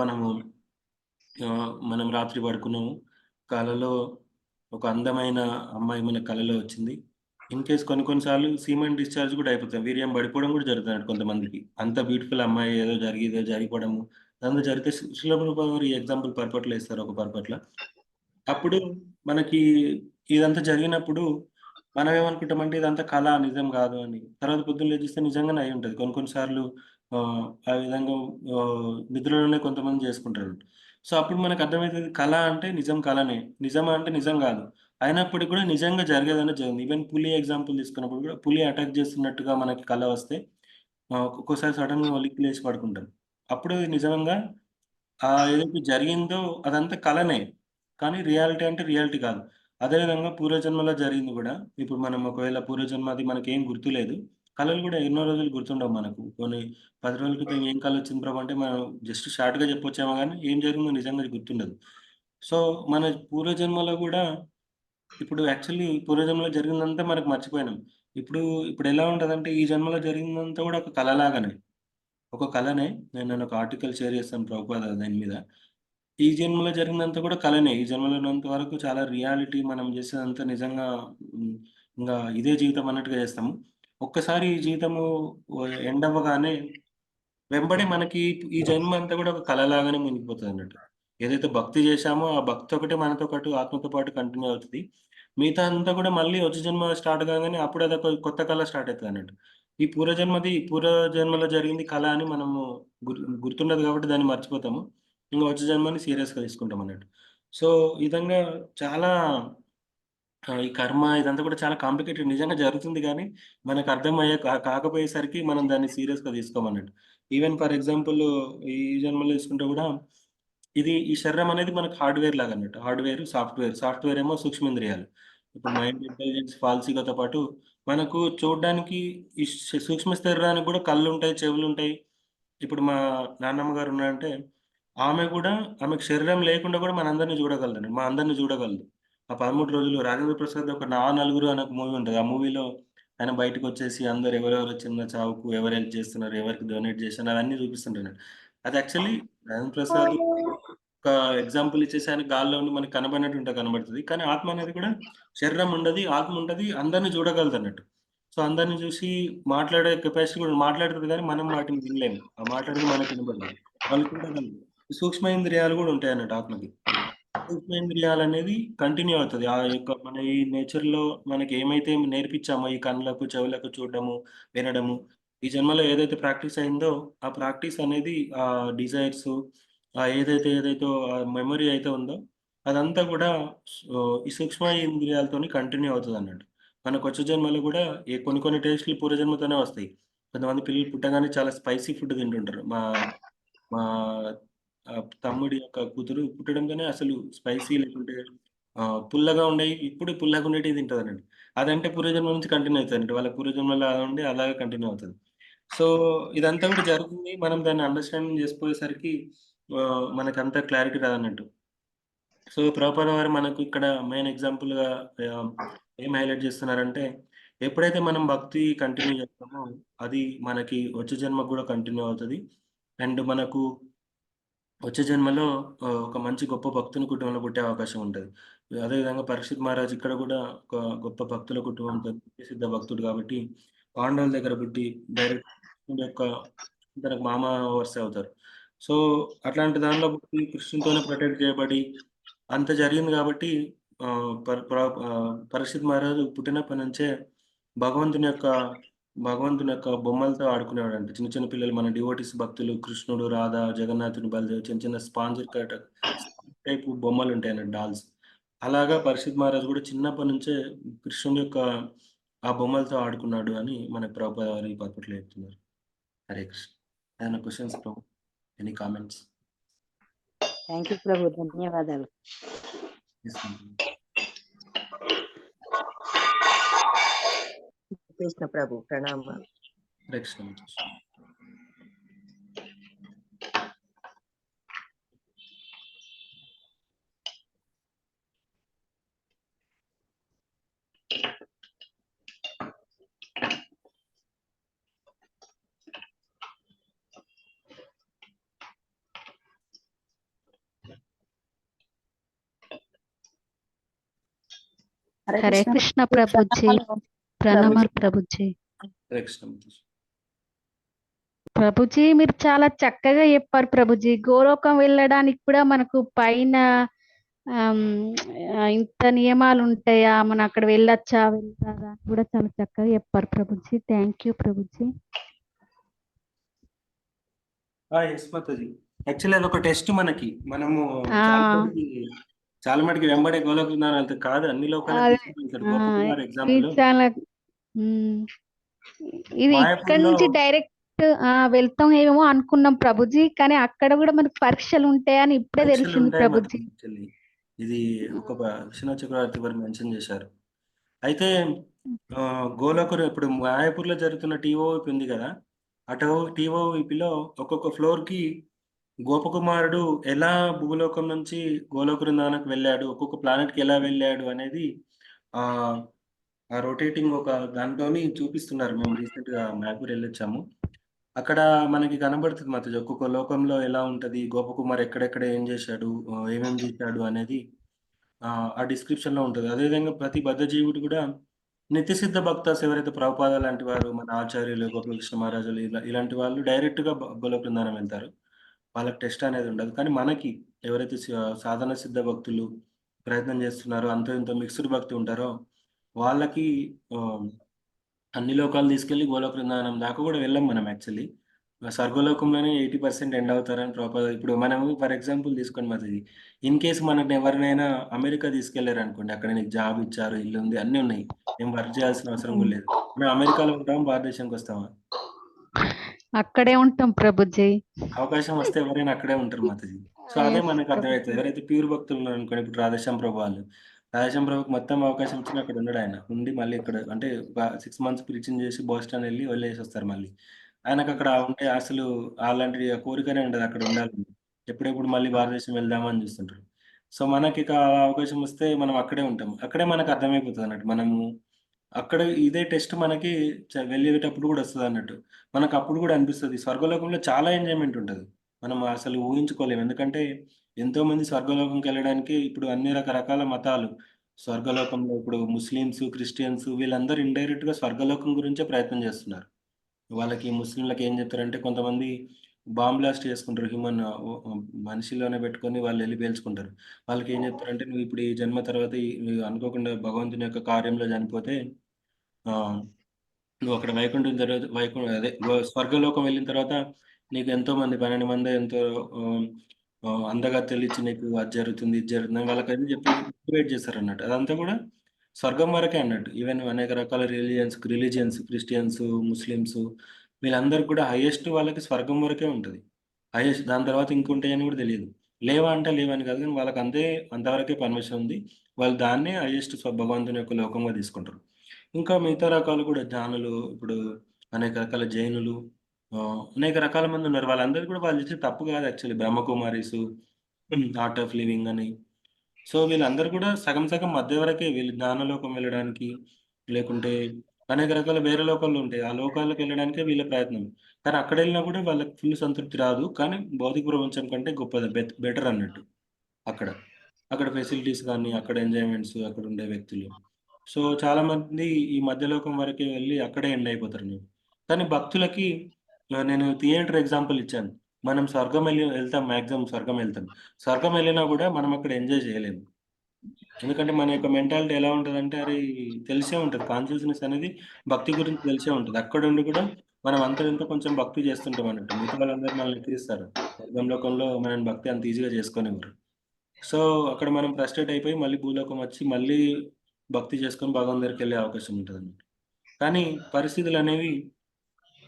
మనం రాత్రి పడుకున్నాము. కలలో ఒక అందమైన అమ్మాయి మన కలలో వచ్చింది. ఇన్‌కేస్ కొన్ని కొన్ని సార్లు సీమెన్ డిశ్చార్జ్ గూడా అయిపోతాం. వీర్యం పడిపోవడం గూడా జరుగుతదంట కొంతమందికి. అంత బ్యూటిఫుల్ అమ్మాయి ఏదో జరిగిపోవడము. అదంతా జరిగితే శిల ప్రభుపాద గారు ఈ ఎగ్జాంపుల్ పర్పట్లో ఇస్తారు ఒక పర్పట్ల. అప్పుడు మనకి ఇదంతా జరిగినప్పుడు మనమేమనుకుంటామంటే ఇదంతా కల నిజం గాదు అని. తర్వాత పొద్దున్న లేచి చూస్తే నిజంగానే అయ్యుంటది. కొన్ని కొన్ని సార్లు ఆ విధంగా నిద్రలోనే కొంతమంది జేసుకుంటారు. సో, అప్పుడు మనకర్థమైతది కల అంటే నిజం కలనే. నిజమా అంటే నిజం గాదు. అయినప్పటికి కూడా నిజంగా జరిగేదనేది జరిగింది. ఈవెన్ పులి ఎగ్జాంపుల్ తీసుకున్నప్పుడు కూడా పులి అటాక్ చేస్తున్నట్టుగా మనకి కల వస్తే ఒక్కొక్కసారి సడెన్‌గా ఉలిక్కి లేచి పడుకుంటాం. అప్పుడు నిజంగా ఏదైతే జరిగిందో అదంతా కలనే. కానీ రియాలిటీ అంటే రియాలిటీ కాదు. అదేవిధంగా పూర్వజన్మలో జరిగింది గూడా ఇప్పుడు మనం ఒకవేళ పూర్వజన్మది మనకేం గుర్తులేదు. కలలు గూడా ఎన్నో రోజులు గుర్తుండవు మనకు. కొన్ని 10 రోజుల క్రితం ఏం కలొచ్చింది ప్రభు అంటే మనం జస్ట్ షార్ట్‌గా చెప్పొచ్చేమో గానీ ఏం జరిగిందో నిజంగా గుర్తుండదు. సో, మన పూర్వజన్మలో గూడా ఇప్పుడు యాక్చువల్లీ పూర్వజన్మలో జరిగిందంతా మనకు మర్చిపోయినాం. ఇప్పుడెలా ఉంటదంటే ఈ జన్మలో జరిగిందంతా గూడా ఒక కలలాగానే. ఒక కలనే నేనొక ఆర్టికల్ షేర్ చేస్తాను ప్రభుపాద దాని మీద. ఈ జన్మలో జరిగిందంతా కూడా కలనే. ఈ జన్మలో ఉన్నంత వరకు చాలా రియాలిటీ మనం చేసేదంతా నిజంగా హ్మ్. ఇంగా ఇదే జీవితం అన్నట్టుగా చేస్తాము. ఒక్కసారి ఈ జీవితము ఎండ్ అవ్వగానే వెంబడే మనకి ఈ జన్మ అంతా కూడా ఒక కలలాగానే మునిగిపోతదన్నట్టు. ఏదైతే భక్తి చేశామో ఆ భక్తి ఒకటే మనతో పాటు ఆత్మతో పాటు కంటిన్యూ అవుతది. మిగతా అంతా కూడా మళ్ళీ వచ్చే జన్మ స్టార్ట్ కాగానే అప్పుడు అదొక కొత్త కల స్టార్ట్ అయితదన్నట్టు. ఈ పూర్వజన్మలో జరిగింది కల అని మనము గుర్తుండదు కాబట్టి దాన్ని మర్చిపోతాము. ఇంక వచ్చే జన్మని సీరియస్‌గా తీసుకుంటామన్నట్టు. సో, ఈ విధంగా చాలా ఈ కర్మ ఇదంతా కూడా చాలా కాంప్లికేటెడ్ నిజంగా జరుగుతుంది గానీ, మనకు అర్థమయ్యే కాకపోయేసరికి మనం దాన్ని సీరియస్‌గా తీసుకోమన్నట్టు. ఈవెన్ ఫర్ ఎగ్జాంపుల్ ఈ జన్మలో తీసుకుంటే గూడా ఈ శరీరం అనేది మనకు హార్డ్‌వేర్ లాగన్నట్టు. Hardware, software. సాఫ్ట్‌వేర్ ఏమో సూక్ష్మేంద్రియాలు. ఇప్పుడు మైండ్ ఇంటెలిజెన్స్, ఫాల్సీగతో పాటు మనకు చూడ్డానికి ఈ సూక్ష్మ శరీరానికి గూడా కళ్ళుంటాయి, చెవులుంటాయి. ఇప్పుడు మా నాన్నమ్మ గారు ఉన్నారంటే, ఆమె గూడా ఆమెకు శరీరం లేకుండా గూడా మనందరిని జూడగలదండి. మా అందరిని జూడగలదు. ఆ 13 రోజులు రాజేంద్ర ప్రసాద్ ఒక 'నా నలుగురు' అనే ఒక మూవీ ఉంటది. ఆ మూవీలో ఆయన బయటకొచ్చేసి అందరూ ఎవరెవరు చిన్న చావుకు ఎవరు హెల్ప్ చేస్తున్నారు, ఎవరికి డొనేట్ చేశాను అవన్నీ చూపిస్తుంటాడు. అది యాక్చువల్లీ రాజేంద్ర ప్రసాద్ ఒక ఎగ్జాంపుల్ ఇచ్చేసి ఆయన గాల్లో ఉండి మనకు కనబడినట్టు కనబడుతది. కానీ ఆత్మ అనేది కూడా శరీరం ఉండది, ఆత్మ ఉంటది, అందరిని చూడగలదన్నట్టు. సో, అందరిని చూసి మాట్లాడే కెపాసిటీ కూడా మాట్లాడుతది గానీ, మనం వాటిని వినలేము. ఆ మాట్లాడేది మనకు వినపడదు. వాళ్ళు చూడగలరు. సూక్ష్మేంద్రియాలు కూడా ఉంటాయన్నట్టు ఆత్మకి. సూక్ష్మేంద్రియాలనేది కంటిన్యూ అవుతది. ఆ యొక్క మన ఈ నేచర్‌లో మనకేమైతే నేర్పించామో ఈ కళ్ళకు, చెవులకు చూడడము, వినడము, ఈ జన్మలో ఏదైతే ప్రాక్టీస్ అయిందో, ఆ ప్రాక్టీస్ అనేది డిజైర్సు ఏదైతే మెమరీ అయితే ఉందో, అదంతా కూడా ఈ సూక్ష్మ ఇంద్రియాలతోని కంటిన్యూ అవుతదన్నట్టు. మనకొచ్చే జన్మలో గూడా కొన్ని కొన్ని టేస్ట్‌లు పూర్వజన్మతోనే వస్తాయి. కొంతమంది పిల్లలు పుట్టగానే చాలా స్పైసీ ఫుడ్ తింటుంటారు. మా మా తమ్ముడి యొక్క కూతురు పుట్టడంతోనే అసలు స్పైసీ లేకుంటే పుల్లగా ఉండేయి ఇప్పుడు పుల్లగా ఉండేటివి తింటదనండి. అదంటే పూర్వజన్మ నుంచి కంటిన్యూ అయితదండి. వాళ్ళ పూర్వజన్మలో అలా ఉండి అలాగే కంటిన్యూ అవుతది. సో, ఇదంతా కూడా జరుగుతుంది. మనం దాన్ని అండర్‌స్టాండింగ్ చేసుకోయేసరికి మనకంత క్లారిటీ రాదన్నట్టు. సో, ప్రభుపాద వారు మనకు ఇక్కడ మెయిన్ ఎగ్జాంపుల్‌గా ఆహ్, ఏం హైలైట్ చేస్తున్నారంటే, ఎప్పుడైతే మనం భక్తి కంటిన్యూ చేస్తామో, అది మనకి వచ్చే జన్మకు కూడా కంటిన్యూ అవుతది. అండ్ మనకు వచ్చే జన్మలో ఒక మంచి గొప్ప భక్తుని కుటుంబంలో పుట్టే అవకాశం ఉంటది. అదేవిధంగా పరీక్షిత్ మహారాజ్ ఇక్కడ గూడా ఒక గొప్ప భక్తుల కుటుంబంతో సిద్ధ భక్తుడు కాబట్టి, పాండవుల దగ్గర పుట్టి డైరెక్ట్ కృష్ణుడి యొక్క తనకు మామ వరుసే అవుతారు. సో, అట్లాంటి దానిలో పుట్టి కృష్ణునితోనే ప్రొటెక్ట్ చేయబడి అంత జరిగింది గాబట్టి పరీక్షిత్ మహారాజు పుట్టినప్పటి నుంచే భగవంతుని యొక్క భగవంతుని యొక్క బొమ్మలతో ఆడుకునేవాడంట. చిన్న చిన్న పిల్లలు మన డివోటీస్ భక్తులు కృష్ణుడు, రాధ, జగన్నాథుడు, బలదేవ్ చిన్న చిన్న స్పాంజ్ టైపు బొమ్మలుంటాయన్నట్టు డాల్స్. అలాగా పరీక్షిత్ మహారాజు గూడా చిన్నప్పటి నుంచే కృష్ణుని యొక్క ఆ బొమ్మలతో ఆడుకున్నాడు అని మనకు ప్రభుపాద వారు ఈ పద్ధతిలో చెప్తున్నారు. హరే కృష్ణ. ఏదైనా క్వెషన్స్ ప్రభు? Any comments? థ్యాంక్ యూ ప్రభు, ధన్యవాదాలు. Yes madam. కృష్ణ ప్రభు ప్రణామాలు. హరే కృష్ణ మాతాజీ. హరే కృష్ణ ప్రభుజీ, ప్రణామాలు ప్రభుజీ. హరే కృష్ణ మాతాజీ. ప్రభుజీ మీరు చాలా చక్కగా చెప్పారు ప్రభుజీ. గోలోకం వెళ్ళడానికి కూడా మనకు పైన ఆమ్, ఇంత నియమాలు ఉంటాయా, మనం అక్కడ వెళ్ళొచ్చా వెళ్తారా అని కూడా చాలా చక్కగా చెప్పారు Prabhuji. Thank you Prabhuji. Yes Mataji. Actually అదొక టెస్ట్ మనకి. మనము ఆ, చాలా మటుకు వెంబడే గోలోక బృందావనం వెళ్తారు. కాదు అన్ని లోకాలకు అదే తీసుకొని వెళ్తాడు. ఆ, గోపకుమార్ ఇది ఎగ్జాంపుల్ చాలా ఉమ్, ఇది ఇక్కడ మాయాపూర్లో నుంచి డైరెక్ట్ వెళ్తాం ఏమో అనుకున్నాం ప్రభుజీ, కానీ అక్కడ కూడా మనకు పరీక్షలు ఉంటాయని ఇప్పుడే పరీక్షలు తెలిసింది ఉంటాయి ప్రభుజీ. యాక్చువల్లీ. ఇది ఒక విశ్వనాథ్ చక్రవర్తి వారు మెన్షన్ చేశారు. అయితే గోలోకరు ఇప్పుడు మాయాపూర్లో జరుగుతున్న టీఓపి ఉంది కదా, అటు టీఓపిలో ఒక్కొక్క ఫ్లోర్కి గోపకుమారుడు ఎలా భూలోకం నుంచి గోలోక బృందావనానికి వెళ్ళాడు, ఒక్కొక్క ప్లానెట్కి ఎలా వెళ్ళాడు అనేది ఆ ఆ రొటేటింగ్ ఒక దాంట్లోని చూపిస్తున్నారు. మేము రీసెంట్గా మైపూర్ వెళ్ళొచ్చాము. అక్కడ మనకి కనబడుతుంది మాత్రం ఒక్కొక్క లోకంలో ఎలా ఉంటది, గోపకుమార్ ఎక్కడెక్కడ ఏం చేశాడు, ఏమేం చేశాడు అనేది ఆ డిస్క్రిప్షన్లో ఉంటుంది. అదేవిధంగా ప్రతి బద్ధజీవుడు కూడా నిత్యసిద్ధ భక్తాస్ ఎవరైతే ప్రభుపాద లాంటి వారు, మన ఆచార్యులు గోపాలకృష్ణ మహారాజులు ఇలాంటి వాళ్ళు డైరెక్ట్గా గోలోక బృందావనం వెళ్తారు. వాళ్ళకి టెస్ట్ అనేది ఉండదు. కానీ మనకి ఎవరైతే సాధన సిద్ధ భక్తులు ప్రయత్నం చేస్తున్నారో, అంతో ఇంతో మిక్స్డ్ భక్తి ఉంటారో వాళ్ళకి అన్ని లోకాలు తీసుకెళ్ళి గోలోక బృందావనం దాకా కూడా వెళ్ళాం మనం యాక్చువల్లీ. స్వర్గలోకంలోనే 80% ఎండ్ అవుతారని ప్రాపర్. ఇప్పుడు మనము ఫర్ ఎగ్జాంపుల్ తీసుకోండి మాది, ఇన్ కేసు మనకు ఎవరినైనా అమెరికా తీసుకెళ్లారు అనుకోండి, అక్కడ నీకు జాబ్ ఇచ్చారు, ఇల్లు ఉంది, అన్నీ ఉన్నాయి, ఏం వర్క్ చేయాల్సిన అవసరం కూడా లేదు. మనం అమెరికాలో ఉంటాం, భారతదేశానికి వస్తామా? అక్కడే ఉంటాం ప్రభుజీ. అవకాశం వస్తే ఎవరైనా అక్కడే ఉంటారు మాతాజీ. సో అదే Yes, మనకు అర్థమవుతుంది. ప్రభుజీ. ఎవరైతే ప్యూర్ భక్తులు ఉన్నారు అనుకోండి, ఇప్పుడు రాధేశ్యామ్ ప్రభు వాళ్ళు, రాధేశ్యామ్ ప్రభుకి మొత్తం అవకాశం ఇచ్చినా అక్కడ ఉండడు ఆయన. ఉండి మళ్ళీ ఇక్కడ అంటే 6 months ప్రీచింగ్ చేసి బోస్టన్ వెళ్ళి వదిలేసి వస్తారు మళ్ళీ. ఆయనకు అక్కడ ఉంటే అసలు అలాంటి కోరికనే ఉండదు అక్కడ ఉండాలని. ఎప్పుడెప్పుడు మళ్ళీ భారతదేశం వెళ్దామని చూస్తుంటారు. సో మనకి ఇక ఆ అవకాశం వస్తే మనం అక్కడే ఉంటాం. అక్కడే మనకు అర్థమైపోతుంది అన్నట్టు. మనము అక్కడ ఇదే టెస్ట్ మనకి వెళ్ళేటప్పుడు కూడా వస్తుంది అన్నట్టు. మనకు అప్పుడు కూడా అనిపిస్తుంది స్వర్గలోకంలో చాలా ఎంజాయ్మెంట్ ఉంటుంది. మనం అసలు ఊహించుకోలేము. ఎందుకంటే ఎంతో మంది స్వర్గలోకంకి వెళ్ళడానికి ఇప్పుడు అన్ని రకరకాల మతాలు స్వర్గలోకంలో ఇప్పుడు ముస్లిమ్స్, క్రిస్టియన్స్ వీళ్ళందరూ ఇండైరెక్ట్గా స్వర్గలోకం గురించే ప్రయత్నం చేస్తున్నారు. వాళ్ళకి ముస్లింలకి ఏం చెప్తారంటే కొంతమంది బాంబ్ బ్లాస్ట్ చేసుకుంటారు. మనిషిలోనే పెట్టుకొని వాళ్ళు వెళ్ళి పేల్చుకుంటారు. వాళ్ళకి ఏం చెప్తారంటే నువ్వు ఇప్పుడు ఈ జన్మ తర్వాత నువ్వు అనుకోకుండా భగవంతుని యొక్క కార్యంలో చనిపోతే ఆ, నువ్వు అక్కడ వైకుంఠం తర్వాత అదే స్వర్గలోకం వెళ్ళిన తర్వాత నీకు ఎంతో మంది 12 మంది ఎంతో అందగత్తెలు ఇచ్చి నీకు అది జరుగుతుంది, ఇది జరుగుతుంది అని వాళ్ళకైతే చెప్పి మోటివేట్ చేస్తారు అన్నట్టు. అదంతా కూడా స్వర్గం వరకే అన్నట్టు. ఈవెన్ అనేక రకాల రిలీజియన్స్ క్రిస్టియన్స్, ముస్లిమ్స్ వీళ్ళందరూ కూడా హైయెస్ట్ వాళ్ళకి స్వర్గం వరకే ఉంటుంది. హైయెస్ట్ దాని తర్వాత ఇంకుంటాయని కూడా తెలియదు. లేవా అంటే లేవని కాదు, కానీ వాళ్ళకి అంతవరకే పర్మిషన్ ఉంది. వాళ్ళు దాన్నే హైయెస్ట్ భగవంతుని యొక్క లోకంగా తీసుకుంటారు. ఇంకా మిగతా రకాలు కూడా జ్ఞానులు, ఇప్పుడు అనేక రకాల జైనులు, అనేక రకాల మంది ఉన్నారు. వాళ్ళందరూ కూడా వాళ్ళు చేసే తప్పు కాదు actually. Brahma Kumaris, art of living అని. సో వీళ్ళందరూ కూడా సగం సగం మధ్య వరకే, వీళ్ళు జ్ఞానలోకం వెళ్ళడానికి, లేకుంటే అనేక రకాల వేరే లోకాలు ఉంటాయి, ఆ లోకాలకు వెళ్ళడానికే వీళ్ళ ప్రయత్నం. కానీ అక్కడ వెళ్ళినా కూడా వాళ్ళకి ఫుల్ సంతృప్తి రాదు. కానీ భౌతిక ప్రపంచం కంటే గొప్పది, బెటర్ అన్నట్టు అక్కడ. అక్కడ ఫెసిలిటీస్ కానీ, అక్కడ ఎంజాయ్మెంట్స్, అక్కడ ఉండే వ్యక్తులు. సో చాలా మంది ఈ మధ్యలోకం వరకే వెళ్ళి అక్కడే ఎండ్ అయిపోతారు నేను. కానీ భక్తులకి నేను థియేటర్ ఎగ్జాంపుల్ ఇచ్చాను. మనం స్వర్గం వెళ్తాం, మ్యాక్సిమం స్వర్గం వెళ్తాం. స్వర్గం వెళ్ళినా కూడా మనం అక్కడ ఎంజాయ్ చేయలేము. ఎందుకంటే మన యొక్క మెంటాలిటీ ఎలా ఉంటుందంటే, అరే తెలిసే ఉంటుంది, కాన్షియస్నెస్ అనేది భక్తి గురించి తెలిసే ఉంటుంది. అక్కడ ఉండి కూడా మనం అంత ఇంత కొంచెం భక్తి చేస్తుంటాం అన్నట్టు. మిగతా వాళ్ళందరూ మనల్ని ఎక్కిరిస్తారు. స్వర్గం లోకంలో మనం భక్తి అంత ఈజీగా చేసుకోనివ్వరు. సో అక్కడ మనం ఫ్రస్ట్రేట్ అయిపోయి మళ్ళీ భూలోకం వచ్చి మళ్ళీ భక్తి చేసుకొని భగవాన్ దగ్గరికి వెళ్ళే అవకాశం ఉంటుంది అన్నమాట. కానీ పరిస్థితులు అనేవి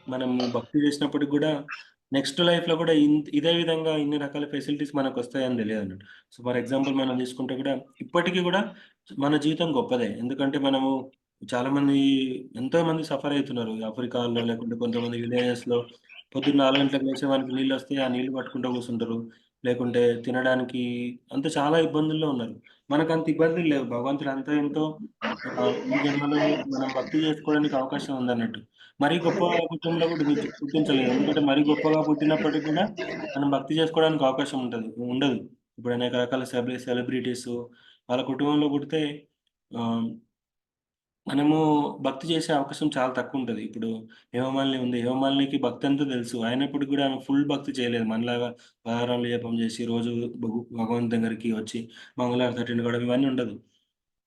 మనము భక్తి చేసినప్పటికి కూడా నెక్స్ట్ లైఫ్లో కూడా ఇదే విధంగా ఇన్ని రకాల ఫెసిలిటీస్ మనకు వస్తాయని తెలియదు అన్నట్టు. సో ఫర్ ఎగ్జాంపుల్ మనం తీసుకుంటే కూడా ఇప్పటికీ కూడా మన జీవితం గొప్పదే. ఎందుకంటే మనము చాలామంది ఎంతో మంది సఫర్ అవుతున్నారు ఆఫ్రికాలో, లేకుంటే కొంతమంది విలేజెస్లో పొద్దున్న 4 గంటలకు లేచే వానికి నీళ్ళు వస్తే ఆ నీళ్లు పట్టుకుంటూ కూర్చుంటారు. లేకుంటే తినడానికి అంత చాలా ఇబ్బందుల్లో ఉన్నారు. మనకు అంత ఇబ్బందులు లేవు. భగవంతుడు అంతా ఎంతో ఈ జన్మలో మనం భక్తి చేసుకోవడానికి అవకాశం ఉందన్నట్టు. మరీ గొప్ప కుటుంబంలో కూడా పుట్టించలేదు. ఎందుకంటే మరీ గొప్పగా పుట్టినప్పటికి కూడా మనం భక్తి చేసుకోవడానికి అవకాశం ఉండదు. ఇప్పుడు అనేక రకాల సెలబ్రిటీస్ వాళ్ళ కుటుంబంలో పుడితే మనము భక్తి చేసే అవకాశం చాలా తక్కువ ఉంటుంది. ఇప్పుడు హేమమాలిని ఉంది. హేమమాలినికి భక్తి అంతా తెలుసు. అయినప్పటికి కూడా ఆమె ఫుల్ భక్తి చేయలేదు. మనలాగా పరారాలు జపం చేసి రోజు భగవంతుని దగ్గరికి వచ్చి మంగళహారతి అటెండ్ కావడం ఇవన్నీ ఉండదు.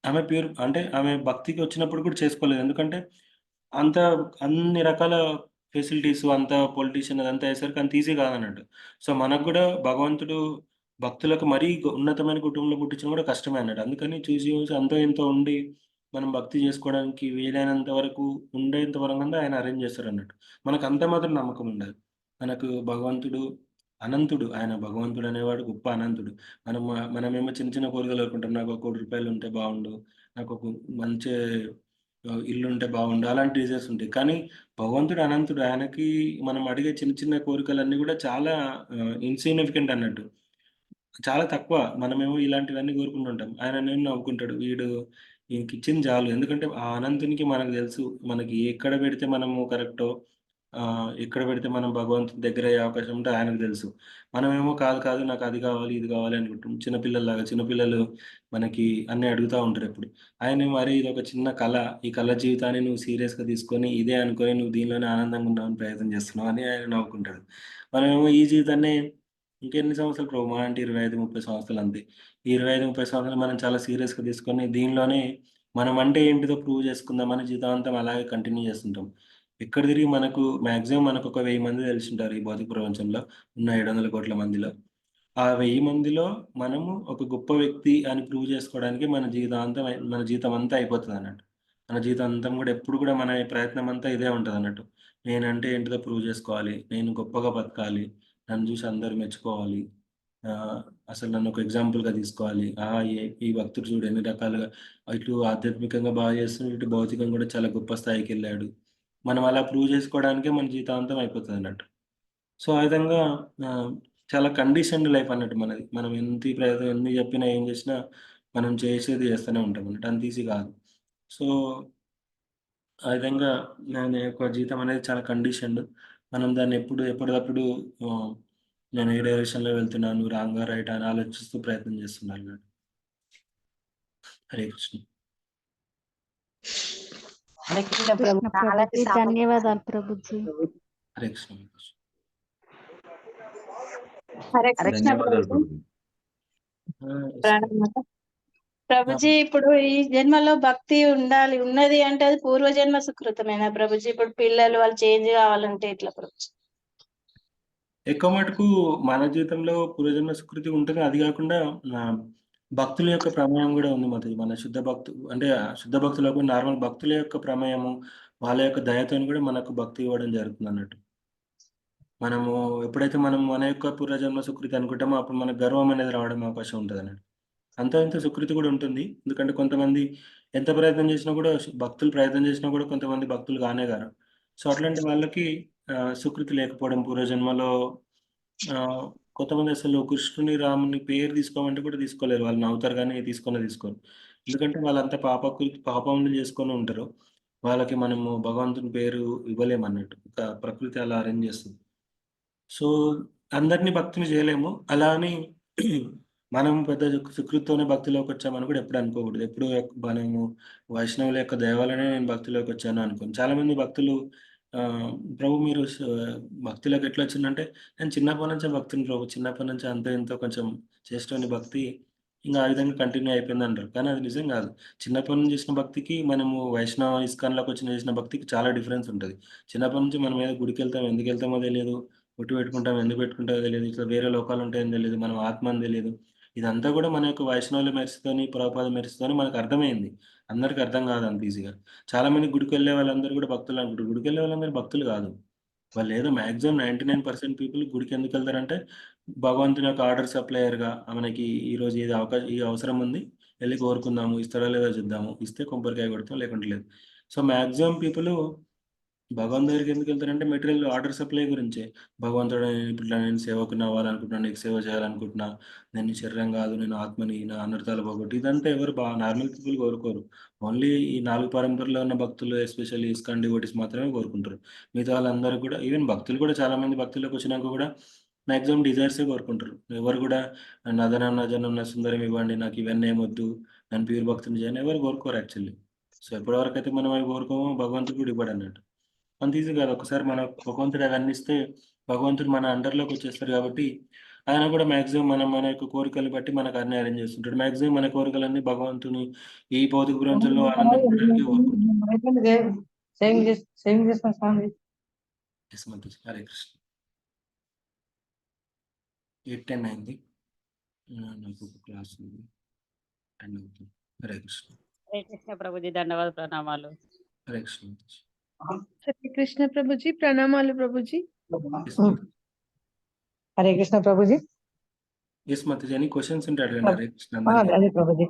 ఆమె ప్యూర్ అంటే ఆమె భక్తికి వచ్చినప్పుడు కూడా చేసుకోలేదు. ఎందుకంటే అంత అన్ని రకాల ఫెసిలిటీస్, అంత పొలిటీషియన్ అదంతా అయ్యేసరికి అంత ఈజీ కాదన్నట్టు. సో మనకు కూడా భగవంతుడు భక్తులకు మరీ ఉన్నతమైన కుటుంబంలో పుట్టించడం కూడా కష్టమే అన్నట్టు. అందుకని చూసి చూసి అంతో ఇంతో ఉండి మనం భక్తి చేసుకోవడానికి వీలైనంత వరకు ఉండేంత వరకన్నా ఆయన అరేంజ్ చేస్తారన్నట్టు. మనకు అంత మాత్రం నమ్మకం ఉండాలి. మనకు భగవంతుడు అనంతుడు. ఆయన భగవంతుడు అనేవాడు గొప్ప అనంతుడు. మనమేమో చిన్న చిన్న కోరికలు కోరుకుంటాం. నాకు ఒక రూ. 1,00,00,000 ఉంటే బావుండు. నాకొక మంచి ఇల్లుంటే బావుండు. అలాంటి డిజైర్స్ ఉంటాయి. కానీ భగవంతుడు అనంతుడు. ఆయనకి మనం అడిగే చిన్న చిన్న కోరికలన్నీ కూడా చాలా ఇన్‌సిగ్నిఫికెంట్ అన్నట్టు. చాలా తక్కువ. మనమేమో ఇలాంటివన్నీ కోరుకుంటుంటాం. ఆయననేమో నవ్వుకుంటాడు. ఈయనకిచ్చింది చాలు. ఎందుకంటే ఆ అనంతునికి మనకు తెలుసు. మనకి ఎక్కడ పెడితే మనము కరెక్టో, ఎక్కడ పెడితే మనం భగవంతుని దగ్గరయ్యే అవకాశం ఉంటో ఆయనకు తెలుసు. మనమేమో కాదు, కాదు నాకు అది కావాలి, ఇది కావాలి అనుకుంటాం. చిన్నపిల్లల్లాగా. చిన్నపిల్లలు మనకి అన్నీ అడుగుతా ఉంటారు ఎప్పుడు. ఆయనేమో అరే ఇదొక చిన్న కల. ఈ కల జీవితాన్ని నువ్వు సీరియస్‌గా తీసుకొని, ఇదే అనుకోని నువ్వు దీనిలోనే ఆనందంగా ఉందామని ప్రయత్నం చేస్తున్నావు అని ఆయన నవ్వుకుంటాడు. మనమేమో ఈ జీవితాన్నే ఇంకెన్ని సంవత్సరాలు ప్రభు మహా అంటే 25, 30 సంవత్సరాలు అంతే. ఈ 25, 30 సంవత్సరాలు మనం చాలా సీరియస్‌గా తీసుకొని దీనిలోనే మనం అంటే ఏంటిదో ప్రూవ్ చేసుకుందామని జీవితాంతం అలాగే కంటిన్యూ చేస్తుంటాం. ఎక్కడ తిరిగి మనకు మాక్సిమం మనకొక 1000 మంది తెలిసుంటారు ఈ భౌతిక ప్రపంచంలో ఉన్న 700,00,00,000 మందిలో. ఆ 1000 మందిలో మనము ఒక గొప్ప వ్యక్తి అని ప్రూవ్ చేసుకోవడానికి మన జీవితం అంతా అయిపోతదన్నట్టు. మన జీవితాంతం గూడా ఎప్పుడు గూడా మన ప్రయత్నం అంతా ఇదే ఉంటదన్నట్టు. నేనంటే ఏంటిదో ప్రూవ్ జేసుకోవాలి. నేను గొప్పగా బతకాలి. నన్ను జూసి అందరూ మెచ్చుకోవాలి. ఆహ్, అసలు నన్నొక ఎగ్జాంపుల్‌గా తీసుకోవాలి. ఈ భక్తుడు చూడు ఎన్ని రకాలుగా ఇటు ఆధ్యాత్మికంగా బాగా చేస్తున్నాడు. ఇటు భౌతికంగా గూడా చాలా గొప్ప స్థాయికెళ్ళాడు. మనం అలా ప్రూవ్ జేసుకోవడానికే మన జీవితాంతం అయిపోతదన్నట్టు. సో, ఆ విధంగా ఆహ్, చాలా కండిషన్డ్ లైఫ్ అన్నట్టు మనది. మనం ఎన్ని చెప్పినా, ఏం చేసినా మనం చేసేది చేస్తూనే ఉంటాం అన్నట్టు. అంత ఈజీ కాదు. సో, ఆ విధంగా నా యొక్క జీవితం అనేది చాలా కండిషన్డ్. మనం దాన్ని ఎప్పటికప్పుడు ఆహ్, నేను ఏ డైరెక్షన్‌లో వెళ్తున్నాను, రాంగా, రైటా అని ఆలోచిస్తూ ప్రయత్నం చేస్తున్నానన్నట్టు. హరే కృష్ణ. హరే కృష్ణ ప్రభు. కృష్ణ చాలా ప్రభుజీ. ధన్యవాదాలు ప్రభుజీ. హరే కృష్ణ. హరే కృష్ణ ధన్యవాదాలు ప్రభుజీ. ప్రభుజీ. ప్రణామాలు. ఆ! ప్రభుజీ, ఇప్పుడు ఈ జన్మలో భక్తి ఉన్నది అంటే అది పూర్వజన్మ సుకృతమేనా ప్రభుజీ? ఇప్పుడు పిల్లలు వాళ్ళు చేంజ్ కావాలంటే ఎట్లా ప్రభుజీ? ఎక్కువ మటుకు మన జీవితంలో పూర్వజన్మ సుకృతి ఉంటుంది. అది గాకుండా ఆహ్, భక్తుల యొక్క ప్రమేయం గూడా ఉంది మాది. మన శుద్ధ భక్తులు కాకుండా నార్మల్ భక్తుల యొక్క ప్రమేయము, వాళ్ళ యొక్క దయతోని గూడా మనకు భక్తి ఇవ్వడం జరుగుతుందన్నట్టు. మనము ఎప్పుడైతే మనం మన యొక్క పూర్వజన్మ సుకృతి అనుకుంటామో, అప్పుడు మనకు గర్వం అనేది రావడం అవకాశం ఉంటదన్నట్టు. అంతో ఇంతో సుకృతి గూడా ఉంటుంది. ఎందుకంటే కొంతమంది ఎంత ప్రయత్నం చేసినా గూడా భక్తులు ప్రయత్నం చేసినా గూడా కొంతమంది భక్తులు కానే గారు. సో, అట్లాంటి వాళ్ళకి సుకృతి లేకపోవడం పూర్వజన్మలో ఆహ్, కొంతమంది అసలు కృష్ణుని, రాముని పేరు తీసుకోమంటే కూడా తీసుకోలేరు. వాళ్ళు నవ్వుతారు గానీ తీసుకోరు. ఎందుకంటే వాళ్ళంతా పాపములు చేసుకొని ఉంటారు. వాళ్ళకి మనము భగవంతుని పేరు ఇవ్వలేమన్నట్టు. ప్రకృతి అలా అరేంజ్ చేస్తుంది. సో, అందరిని భక్తిని చేయలేము. అలా అని మనం పెద్ద సుకృతితోనే భక్తిలోకొచ్చామని కూడా ఎప్పుడు అనుకోకూడదు. ఎప్పుడు మనము వైష్ణవుల యొక్క దయ వల్లనే నేను భక్తిలోకొచ్చాను అనుకోను. చాలామంది భక్తులు ప్రభు మీరు భక్తిలోకి ఎట్లొచ్చిందంటే, నేను చిన్నప్పటి నుంచే భక్తుడిని ప్రభు. చిన్నప్పటి నుంచి అంతో ఇంతో కొంచెం చేసేటోని భక్తి. ఇంక ఆ విధంగా కంటిన్యూ అయిపోయిందంటారు. కానీ అది నిజం గాదు. చిన్నప్పటి నుంచి చేసిన భక్తికి, మనము వైష్ణవ ఇస్కాన్‌లోకొచ్చి చేసిన భక్తికి చాలా డిఫరెన్స్ ఉంటది. చిన్నప్పటి నుంచి మనం ఏదో గుడికెళ్తాం, ఎందుకెళ్తామో తెలీదు. బొట్టు పెట్టుకుంటాం, ఎందుకు పెట్టుకుంటామో తెలీదు. ఇట్లా వేరే లోకాలుంటాయని తెలీదు. మనం ఆత్మ అని తెలీదు. ఇదంతా గూడా మన యొక్క వైష్ణవుల మెరిసితోని, ప్రభుపాద మెరిసితోని మనకర్థమైంది. అందరికి అర్థం కాదు అంత ఈజీగా. చాలామంది గుడికెళ్ళే వాళ్ళందరూ గూడా భక్తులనుకుంటారు. గుడికెళ్ళే వాళ్ళందరూ భక్తులు గాదు. వాళ్ళేదో మాక్సిమం 99% పీపుల్ గుడికెందుకెళ్తారంటే, భగవంతుని యొక్క ఆర్డర్ సప్లయర్‌గా మనకి ఈరోజు ఈ అవసరం ఉంది. ఎళ్లి కోరుకుందాము. ఇస్తాడో లేదో చూద్దాము. ఇస్తే కొబ్బరికాయ కొడతాం. లేకుంటే లేదు. సో, మాక్సిమం పీపులు భగవంతుని దగ్గరికెందుకెళ్తారంటే మెటీరియల్ ఆర్డర్ సప్లై గురించే. భగవంతుడా ఇట్లా నేను సేవకుని అవ్వాలనుకుంటున్నా, నీకు సేవ చేయాలనుకుంటున్నా, నేను నీ శరీరం కాదు, నేను ఆత్మని, నా అనర్థాలు పోగొట్టు ఇదంతా ఎవరు నార్మల్ పీపుల్ కోరుకోరు. ఓన్లీ ఈ 4 పరంపరలో ఉన్న భక్తులు ఎస్పెషల్లీ ఇస్కాన్ డివోటీస్ మాత్రమే కోరుకుంటారు. మిగతా వాళ్ళందరూ కూడా ఈవెన్ భక్తులు కూడా చాలామంది భక్తిలోకొచ్చినాక కూడా మాక్సిమం డిజైర్సే కోరుకుంటారు. ఎవరు కూడా నదనం నజనం సుందరం ఇవ్వండి, నాకు ఇవన్నీ ఏమొద్దు, నన్ను ప్యూర్ భక్తుని చేయండి ఎవరు కోరుకోరు యాక్చువల్లీ. సో, ఎప్పటివరకైతే మనం అవి కోరుకోమో భగవంతుడు కూడా ఇవ్వడన్నట్టు. అంత ఈజీ కాదు. ఒకసారి మన భగవంతుడు అవన్నీ ఇస్తే, భగవంతుడు మన అండర్‌లోకొచ్చేస్తాడు కాబట్టి, ఆయన కూడా మాక్సిమం మన యొక్క కోరికలు బట్టి మనకు అన్నీ అరేంజ్ చేస్తుంటాడు. మాక్సిమం మన కోరికలన్నీ భగవంతుని ఈ భౌతిక ప్రపంచంలో ఆనందించడానికే కోరుకుంటాం. సేవింగ్ చేస్తాం స్వామి. యెస్ మాతాజీ. హరే కృష్ణ. 8:10 అయింది. నాకు ఒక క్లాస్ ఉంది. 10 అవుతుంది. హరే కృష్ణ. హరే కృష్ణ ప్రభుజీ, దండవాద ప్రణామాలు. హరే కృష్ణ. హరే కృష్ణ ప్రభుజీ, ప్రణామాలు Prabhuji. Hare Krishna Prabhuji. Yes Mataji, any questions ఉంటే అడగండి. హరే కృష్ణ అందరికీ. అదే ప్రభుజీ,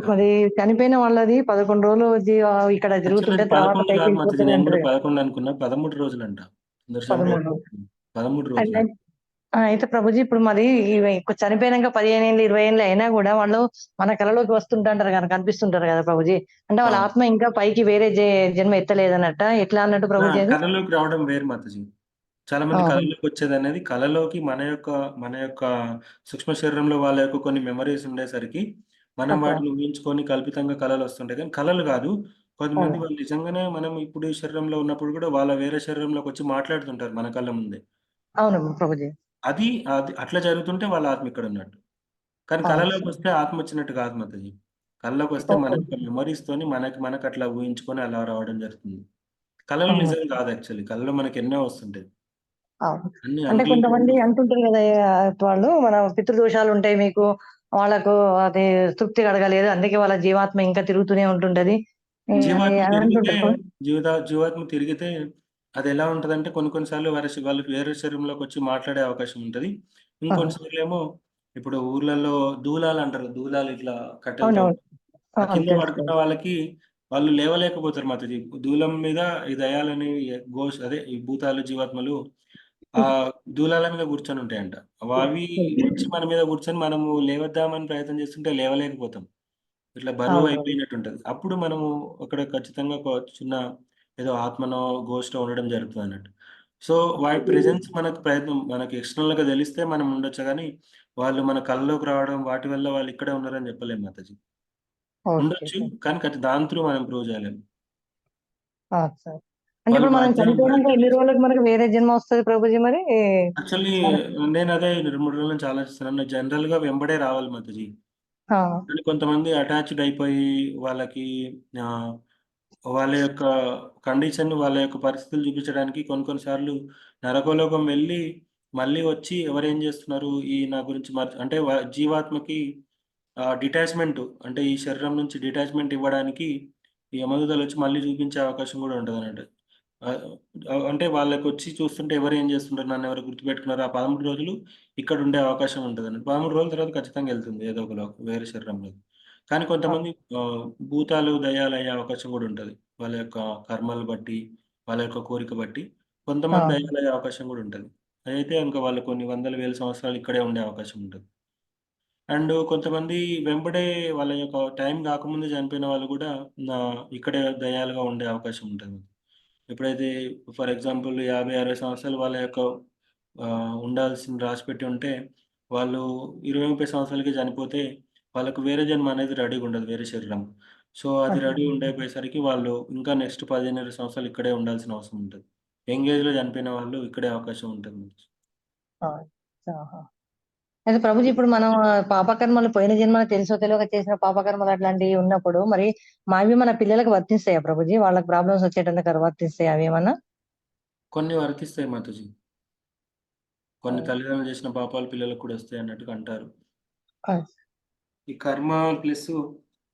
మరి చనిపోయిన వాళ్ళది 11 రోజులు ఇక్కడ తిరుగుతుంటే యాక్చువల్లీ తర్వాత 11 పైకి కాదు మాతాజీ, నేను కూడా వెళ్ళిపోతుంది 11 అనుకున్నా. 13 రోజులు అంట. 13 రోజులు. 13 రోజులు. అయితే ప్రభుజీ, ఇప్పుడు మరి చనిపోయినాక 15 ఏళ్ళు 20 ఏళ్ళు అయినా కూడా వాళ్ళు మన కళలోకి వస్తుంటారు కదా, కనిపిస్తుంటారు కదా ప్రభుజీ. అంటే వాళ్ళ అవును. ఆత్మ ఇంకా పైకి వేరే జన్మ ఎత్తలేదన్నట్ట, ఎట్లా అన్నట్టు ప్రభుజీ అది? కళలోకి రావడం వేరు మాతాజీ. చాలా మంది కళలోకి వచ్చేది అనేది, కళలోకి మన యొక్క సూక్ష్మ శరీరంలో వాళ్ళ యొక్క కొన్ని మెమరీస్ ఉండేసరికి మనం ఓకే. వాటిని ఊహించుకొని కల్పితంగా కళలు వస్తుంటాయి. కానీ కళలు కాదు. కొంతమంది వాళ్ళు నిజంగానే మనం ఇప్పుడు ఈ శరీరంలో ఉన్నప్పుడు కూడా వాళ్ళ వేరే శరీరంలోకి వచ్చి మాట్లాడుతుంటారు మన కళ్ళ ముందే. అవును ప్రభుజీ. అది అది అట్లా జరుగుతుంటే వాళ్ళ ఆత్మ ఇక్కడ ఉన్నట్టు. కానీ కళలోకి వస్తే ఆత్మ వచ్చినట్టు కాదు మాతాజీ. కళ్ళలోకి వస్తే మన యొక్క మెమరీస్ తోని మనకు అట్లా ఊహించుకొని అలా రావడం జరుగుతుంది. కళలు నిజం కాదు యాక్చువల్లీ. కళలో మనకి ఎన్నో వస్తుంటాయి. అవును. అన్ని అంటే కొంతమంది అనుకునేవి. అంటుంటారు కదా, వాళ్ళు మన పితృదోషాలు ఉంటాయి మీకు, వాళ్ళకు అది తృప్తి కలగలేదు, అందుకే వాళ్ళ జీవాత్మ ఇంకా తిరుగుతూనే ఉంటుంటది జీవాత్మ అని తిరిగితే అంటుంటారు. జీవాత్మ తిరిగితే అది ఎలా ఉంటదంటే కొన్ని సార్లు వాళ్ళు వేరే శరీరంలోకి వచ్చి మాట్లాడే అవకాశం ఉంటది. ఇంకొన్ని సార్లేమో ఇప్పుడు ఊర్లలో దూలాలు అంటారు. దూలాలు ఇట్లా కట్టెలతో అవునవును. ఆ కింద తెలుసు పడుకున్న వాళ్ళకి వాళ్ళు లేవలేకపోతారు మాతాజీ. దూలం మీద ఈ దయ్యాలని అదే ఈ భూతాలు, జీవాత్మలు ఆ దూలాల మీద కూర్చొని ఉంటాయంట. అవి వచ్చి మన మీద కూర్చొని మనము లేవద్దామని ప్రయత్నం చేస్తుంటే లేవలేకపోతాం. ఇట్లా బరువు అవును. అయిపోయినట్టుంటది. అప్పుడు మనము అక్కడ ఖచ్చితంగా ఒక చిన్న ఏదో ఆత్మనో, గోస్టో ఉండడం జరుగుతదన్నట్టు. సో, వాటి ప్రెజెన్స్ మనకి ఎక్స్‌టర్నల్‌గా తెలిస్తే మనం ఉండొచ్చు గానీ, వాళ్ళు మన కల్లోకి రావడం, వాటి వల్ల వాళ్ళు ఇక్కడే ఉన్నారని చెప్పలేం మాతాజీ. ఓకే. ఉండొచ్చు. కానీ దాని త్రూ మనం ప్రూవ్ చేయలేం. సరే. అంటే వాళ్ళు ఇప్పుడు మనం చనిపోయినాక ప్రయత్నం ఎన్ని చేస్తారు. రోజులకు మనకు వేరే జన్మ వస్తది ప్రభుజీ మరి? యాక్చువల్లీ నేనదే 2, 3 రోజుల నుంచి ఆలోచిస్తున్నాను. జనరల్‌గా వెంబడే రావాలి మాతాజీ. ఆ! కానీ కొంతమంది అటాచ్డ్ అయిపోయి వాళ్ళకి ఆహ్, వాళ్ళ యొక్క కండిషన్, వాళ్ళ యొక్క పరిస్థితులు చూపించడానికి కొన్ని సార్లు నరకలోకం వెళ్ళి, మళ్ళీ వచ్చి ఎవరేం చేస్తున్నారు, ఈ నా గురించి అంటే జీవాత్మకి డిటాచ్‌మెంట్ అంటే ఈ శరీరం నుంచి డిటాచ్‌మెంట్ ఇవ్వడానికి ఈ యమదూతలొచ్చి మళ్ళీ చూపించే అవకాశం కూడా ఉంటదన్నట్టు. ఆహ్, అంటే వాళ్ళకొచ్చి చూస్తుంటే ఎవరేం చేస్తుంటారు, నన్నెవరో గుర్తుపెట్టుకున్నారు. ఆ 13 రోజులు ఇక్కడుండే అవకాశం ఉంటదన్నట్టు. 13 రోజుల తర్వాత ఖచ్చితంగా ఎళ్తుంది ఏదో ఒక వేరే శరీరంలోకి. కానీ ఆ! కొంతమంది భూతాలు, దయ్యాలయ్యే అవకాశం గూడా ఉంటది. వాళ్ళ యొక్క కర్మలు బట్టి, వాళ్ళ యొక్క కోరిక బట్టి కొంతమంది ఆ! దయ్యాలయ్యే అవకాశం గూడా ఉంటది. అయితే ఇంక వాళ్ళు కొన్ని వందల, వేల సంవత్సరాలు ఇక్కడే ఉండే అవకాశం ఉంటది. అండ్ కొంతమంది వెంబడే వాళ్ళ యొక్క టైం గాకముందే చనిపోయిన వాళ్ళు గూడా ఇక్కడే దయ్యాలుగా ఉండే అవకాశం ఉంటది. ఎప్పుడైతే ఫర్ ఎగ్జాంపుల్ 50, 60 సంవత్సరాలు వాళ్ళ యొక్క ఉండాల్సింది రాసిపెట్టి ఉంటే, వాళ్ళు 20, 30 సంవత్సరాలకే చనిపోతే, వాళ్ళకు వేరే జన్మ అనేది రెడీగా ఉండదు, వేరే శరీరం. సో, అది రెడీ ఉండైపోయేసరికి వాళ్ళు ఇంకా నెక్స్ట్ 15, 20 సంవత్సరాలు ఇక్కడే ఉండాల్సిన అవసరం ఉంటది. యంగ్ ఏజ్‌లో చనిపోయిన వాళ్ళు ఇక్కడే అవకాశం ఉంటది. ఆ! ఆహా! అయితే ప్రభుజీ, ఇప్పుడు మనం పాపకర్మలు పోయిన జన్మలో తెలుసో తెలియక చేసిన పాపకర్మలు అట్లాంటివి ఉన్నప్పుడు మరి మావి మన పిల్లలకు వర్తిస్తాయా ప్రభుజీ? వాళ్ళకి ప్రాబ్లమ్స్ వచ్చేటందుకు వర్తిస్తాయా అవేమన్నా? కొన్ని వర్తిస్తాయి మాతాజీ. కొన్ని తల్లిదండ్రులు చేసిన పాపాలు పిల్లలకు కూడా వస్తాయన్నట్టుగా అంటారు. ఆ! ఈ కర్మ ప్లస్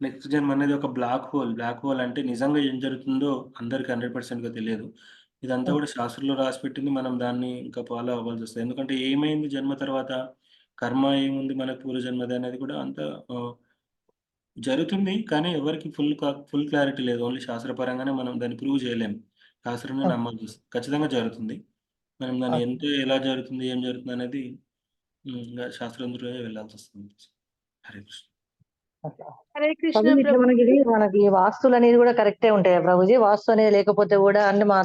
నెక్స్ట్ జన్మ అనేది ఒక బ్లాక్ హోల్. బ్లాక్ హోల్ అంటే నిజంగా ఏం జరుగుతుందో అందరికి 100%గా తెలియదు. ఇదంతా కూడా శాస్త్రంలో రాసిపెట్టింది. మనం దాన్ని ఇంకా ఫాలో అవ్వాల్సొస్తది. ఎందుకంటే ఏమైంది జన్మ తర్వాత, కర్మ ఏముంది మనకు పూర్వజన్మది అనేది కూడా అంతా జరుగుతుంది. కానీ ఎవరికీ ఫుల్ క్లారిటీ లేదు. ఓన్లీ శాస్త్రపరంగానే మనం దాన్ని ప్రూవ్ చేయలేం. శాస్త్రాన్ని ఆ! నమ్మాల్సొస్తది. ఖచ్చితంగా జరుగుతుంది. మనం ఆ! దాన్ని ఎలా జరుగుతుంది, ఏం జరుగుతుందనేది ఇంగ శాస్త్రం త్రూయే వెళ్ళాల్సొస్తుంది. హరే కృష్ణ. అట్లా. హరే కృష్ణ ప్రభుజీ, ఇట్లా ప్రభు. మనకి వాస్తులనేది కూడా కరెక్టే ఉంటాయా ప్రభుజీ? వాస్తు అనేది లేకపోతే కూడా అంటే మా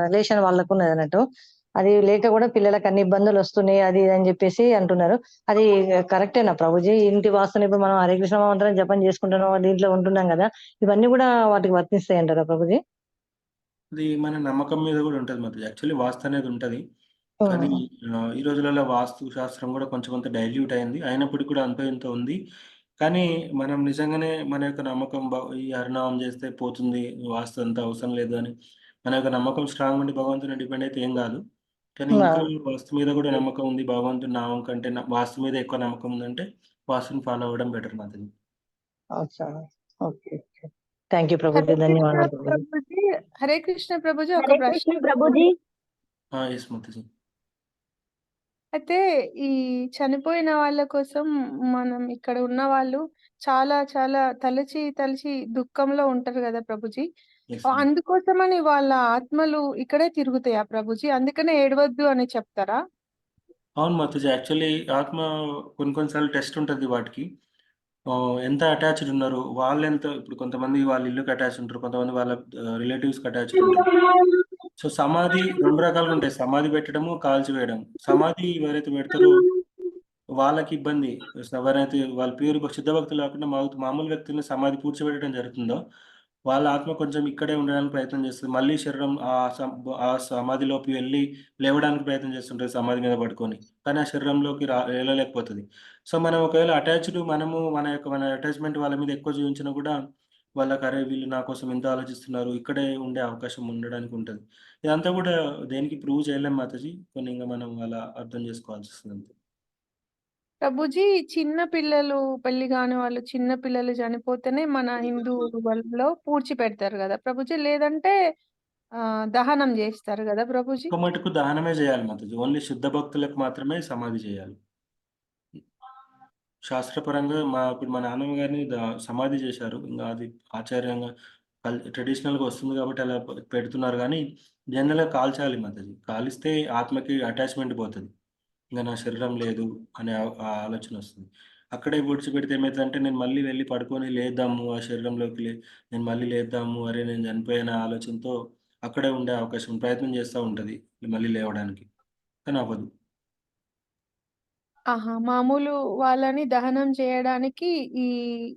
రిలేషన్ వాళ్ళకున్నదన్నట్టు. అది లేక కూడా పిల్లలకి అన్ని ఇబ్బందులొస్తున్నాయి అది ఇది అని చెప్పేసి అంటున్నారు. అది కరెక్టేనా ప్రభుజీ? ఇంటి వాస్తుని ఇప్పుడు మనం హరే కృష్ణ మంత్రం జపం చేసుకుంటున్నాం, దీంట్లో ఉంటున్నాం గదా! ఇవన్నీ కూడా వాటికి వర్తిస్తాయంటారా ప్రభుజీ? అది మన నమ్మకం మీద గూడా ఉంటది మాతాజీ. యాక్చువల్లీ వాస్తు అనేది ఉంటది. కానీ హ్మ్. ఈ రోజులలో వాస్తు శాస్త్రం గూడా కొంచెం కొంత డైల్యూట్ అయింది. అయినప్పటికి కూడా అంతో ఇంతో ఉంది. కానీ మనం నిజంగానే మన యొక్క నమ్మకం ఈ హరినామం చేస్తే పోతుంది, వాస్తు అంతా అవసరం లేదు అని మన యొక్క నమ్మకం స్ట్రాంగ్ ఉండి భగవంతుని డిపెండ్ అయితే ఏం గాదు. కానీ ఆ! ఇంకా వాస్తు మీద గూడా నమ్మకం ఉంది. భగవంతుని నామం కంటే వాస్తు మీద ఎక్కువ నమ్మకం ఉందంటే వాస్తుని ఫాలో అవ్వడం బెటర్ మాతాజీ. అచ్చా. Okay. Okay. Thank you Prabhuji. ధన్యవాదాలు ప్రభుజీ. ప్రభుజీ. హరే కృష్ణ ప్రభుజీ. ఒక హరే ప్రశ్న కృష్ణ ప్రభుజీ. ఎస్ మాతాజీ. అయితే ఈ చనిపోయిన వాళ్ళ కోసం మనం ఇక్కడ ఉన్న వాళ్ళు చాలా చాలా తలచి తలచి దుఃఖంలో ఉంటారు కదా ప్రభుజీ. ఎస్ అందుకోసమని వాళ్ళ ఆత్మలు ఇక్కడే తిరుగుతాయా ప్రభుజీ? అందుకనే ఏడవద్దు అని చెప్తారా? అవును మాతాజీ. యాక్చువల్లీ ఆత్మ కొన్ని సార్లు టెస్ట్ ఉంటుంది వాటికి. ఎంత అటాచ్డ్ ఉన్నారు, వాళ్ళెంత ఇప్పుడు కొంతమంది వాళ్ళ ఇల్లుకి అటాచ్ ఉంటారు, కొంతమంది వాళ్ళ రిలేటివ్స్‌కి అటాచ్డ్ ఉంటారు. సో, సమాధి 2 రకాలుగా ఉంటాయి. సమాధి పెట్టడము, కాల్చివేయడం. సమాధి ఎవరైతే పెడతారో వాళ్ళకి ఇబ్బంది. ఎవరైతే వాళ్ళు ప్యూర్ శుద్ధ భక్తులు కాకుండా మామూలు వ్యక్తుల్ని సమాధి పూడ్చిపెట్టడం జరుగుతుందో, వాళ్ళ ఆత్మ కొంచెం ఇక్కడే ఉండడానికి ప్రయత్నం చేస్తది. మళ్ళీ శరీరం ఆ సమాధిలోకి వెళ్లి లేవడానికి ప్రయత్నం చేస్తుంటది సమాధి మీద పడుకొని. కానీ ఆ శరీరంలోకి ఎళ్ళలేకపోతది. సో, మనం ఒకవేళ మన అటాచ్‌మెంట్ వాళ్ళ మీద ఎక్కువ చూపించినా కూడా వాళ్ళకి అరే! వీళ్ళు నా కోసం ఇంత ఆలోచిస్తున్నారు, ఇక్కడే ఉండే అవకాశం ఉండడానికి ఉంటది. ఇదంతా కూడా దేనికి ప్రూవ్ చేయలేం మాతాజీ. కొన్ని ఇంగ మనం అలా అర్థం చేసుకోవాల్సొస్తది అంతే. ప్రభుజీ, చిన్న పిల్లలు పెళ్లి కాని వాళ్ళు చిన్న పిల్లలు చనిపోతేనే మన హిందూ వాళ్ళలో పూడ్చిపెడతారు కదా ప్రభుజీ. లేదంటే దహనం చేస్తారు కదా ప్రభుజీ. ఎక్కువ మటుకు దహనమే చేయాలి మాతాజీ. ఓన్లీ శుద్ధ భక్తులకు మాత్రమే సమాధి చేయాలి. శాస్త్రపరంగా ఇప్పుడు మా నాన్నమ్మ గారిని సమాధి చేశారు. ఇంగ అది ఆచార్యంగా ట్రెడిషనల్‌గా వస్తుంది కాబట్టి అలా పెడుతున్నారు గానీ, జనరల్‌గా కాల్చాలి మాతాజీ. కాలిస్తే ఆత్మకి అటాచ్‌మెంట్ పోతది. ఇంక నా శరీరం లేదు అనే ఆ ఆలోచనొస్తుంది. అక్కడే విడిచిపెడితే ఏమైతదంటే నేను మళ్ళీ వెళ్లి పడుకొని లేద్దాము ఆ శరీరంలోకి నేను మళ్ళీ లేద్దాము, అరే! నేను చనిపోయాను ఆలోచనతో అక్కడే ఉండే అవకాశం ప్రయత్నం చేస్తా ఉంటది మళ్ళీ లేవడానికి. కానీ అవ్వదు. ఆహా! మామూలు వాళ్ళని దహనం చేయడానికి ఈ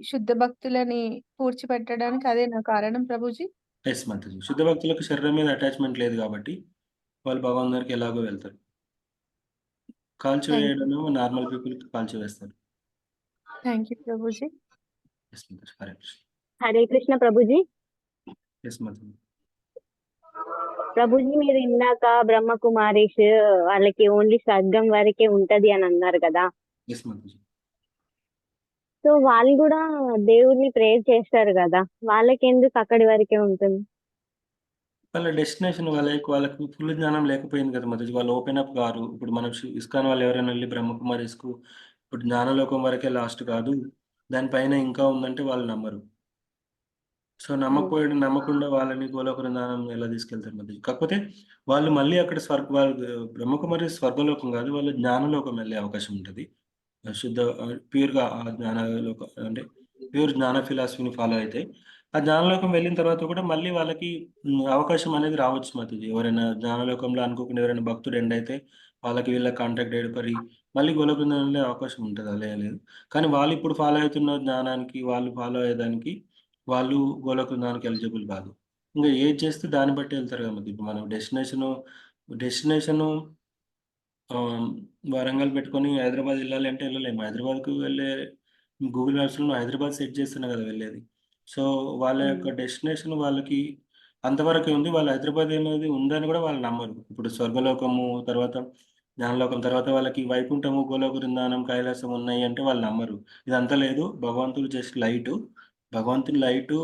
శుద్ధ భక్తులని పూడ్చిపెట్టడానికి అదేనా కారణం ప్రభుజీ? యెస్ మాతాజీ. శుద్ధ భక్తులకు శరీరం మీద అటాచ్‌మెంట్ లేదు గాబట్టి, వాళ్ళు భగవాన్ దగ్గరికి ఎలాగో వెళ్తారు. Thank you. కాల్చివేయడమేమో నార్మల్ పీపుల్‌కి కాల్చివేస్తారు. Thank you Prabhuji. Yes Mataji. Hare Krishna. Hare Krishna Prabhuji. Yes Mataji. Prabhuji, మీరు ఇందాక బ్రహ్మకుమారీస్ వాళ్ళకి ఓన్లీ స్వర్గం వరకే ఉంటది అని అన్నారు కదా. యెస్ మాతాజీ. సో వాళ్ళు కూడా దేవుడిని ప్రేయర్ చేస్తారు కదా, వాళ్ళకెందుకు అక్కడి వరకే ఉంటుంది? వాళ్ళ డెస్టినేషన్ వాళ్ళకి ఫుల్ జ్ఞానం లేకపోయింది కదా మాతాజీ. వాళ్ళు ఓపెన్ అప్ గారు. ఇప్పుడు మనం ఇస్కాన్ వాళ్ళు ఎవరైనా వెళ్లి బ్రహ్మకుమారీస్‌కు ఇప్పుడు జ్ఞానలోకం వరకే లాస్ట్ కాదు. దాని పైన ఇంకా ఉందంటే వాళ్ళు నమ్మరు. సో, నమ్మకుండా వాళ్ళని గోలోక బృందావనం ఎలా తీసుకెళ్తారు మాతాజీ. కాకపోతే వాళ్ళు మళ్ళీ అక్కడ వాళ్ళు బ్రహ్మకుమారి స్వర్గలోకం కాదు. వాళ్ళు జ్ఞానలోకం వెళ్ళే అవకాశం ఉంటది. ప్యూర్‌గా ఆ జ్ఞానలోకం అంటే ప్యూర్ జ్ఞాన ఫిలాసఫీని ఫాలో అయితే, ఆ జ్ఞానలోకం వెళ్ళిన తర్వాత కూడా మళ్ళీ వాళ్ళకి అవకాశం అనేది రావచ్చు మాతాజీ. ఎవరైనా జ్ఞానలోకంలో అనుకోకుండా ఎవరైనా భక్తుడు ఎండ్ అయితే వాళ్ళకి వీళ్ళకి కాంటాక్ట్ ఏర్పడి మళ్ళీ గోలోక బృందావనం వెళ్ళే అవకాశం ఉంటది. అలా ఏం లేదు. కానీ వాళ్ళు ఇప్పుడు ఫాలో అవుతున్న జ్ఞానానికి, వాళ్ళు ఫాలో అయ్యేదానికి వాళ్ళు గోలోక బృందావనానికి ఎలిజిబుల్ కాదు. ఇంక ఏది చేస్తే దాన్ని బట్టి ఎళ్తారు కదా! ఇప్పుడు మనం డెస్టినేషను ఆహ్, వరంగల్ పెట్టుకొని హైదరాబాద్ ఎళ్ళాలి అంటే ఎళ్ళలేము. హైదరాబాద్‌కు వెళ్ళే గూగుల్ మ్యాప్స్‌లో నువ్వు హైదరాబాద్ సెట్ చేస్తేనే కదా వెళ్ళేది. సో, వాళ్ళ యొక్క డెస్టినేషన్ వాళ్ళకి అంతవరకే ఉంది. వాళ్ళు హైదరాబాద్ అనేది ఉందని కూడా వాళ్ళు నమ్మరు. ఇప్పుడు స్వర్గలోకము, తర్వాత జ్ఞానలోకం, తర్వాత వాళ్ళకి వైకుంఠము, గోలోక బృందావనం, కైలాసం ఉన్నాయి అంటే వాళ్ళు నమ్మరు. ఇదంతా లేదు. భగవంతుడు జస్ట్ లైటు. భగవంతుని లైటు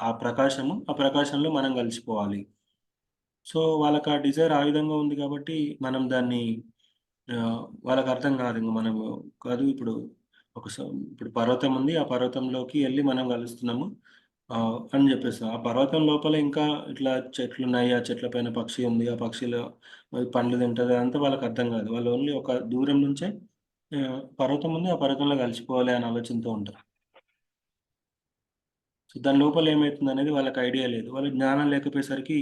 ఆ ప్రకాశము, ఆ ప్రకాశంలో మనం కలిసిపోవాలి. సో, వాళ్ళకి ఆ డిజైర్ ఆ విధంగా ఉంది కాబట్టి మనం దాన్ని వాళ్ళకర్థం కాదింక మనము కాదు ఇప్పుడు ఒక ఇప్పుడు పర్వతం ఉంది. ఆ పర్వతంలోకి ఎళ్లి మనం కలుస్తున్నాము అని చెప్పేస్తాం. ఆ పర్వతం లోపల ఇంకా ఇట్లా చెట్లున్నాయి. ఆ చెట్ల పైన పక్షి ఉంది. ఆ పక్షిలో పండ్లు తింటది. అదంతా వాళ్ళకర్థం కాదు. వాళ్ళు ఓన్లీ ఒక దూరం నుంచే పర్వతం ఉంది. ఆ పర్వతంలో కలిసిపోవాలి అనే ఆలోచనతో ఉంటారు. సో, దాని లోపల ఏమైతుందనేది వాళ్ళకి ఐడియా లేదు. వాళ్ళకి జ్ఞానం లేకపోయేసరికి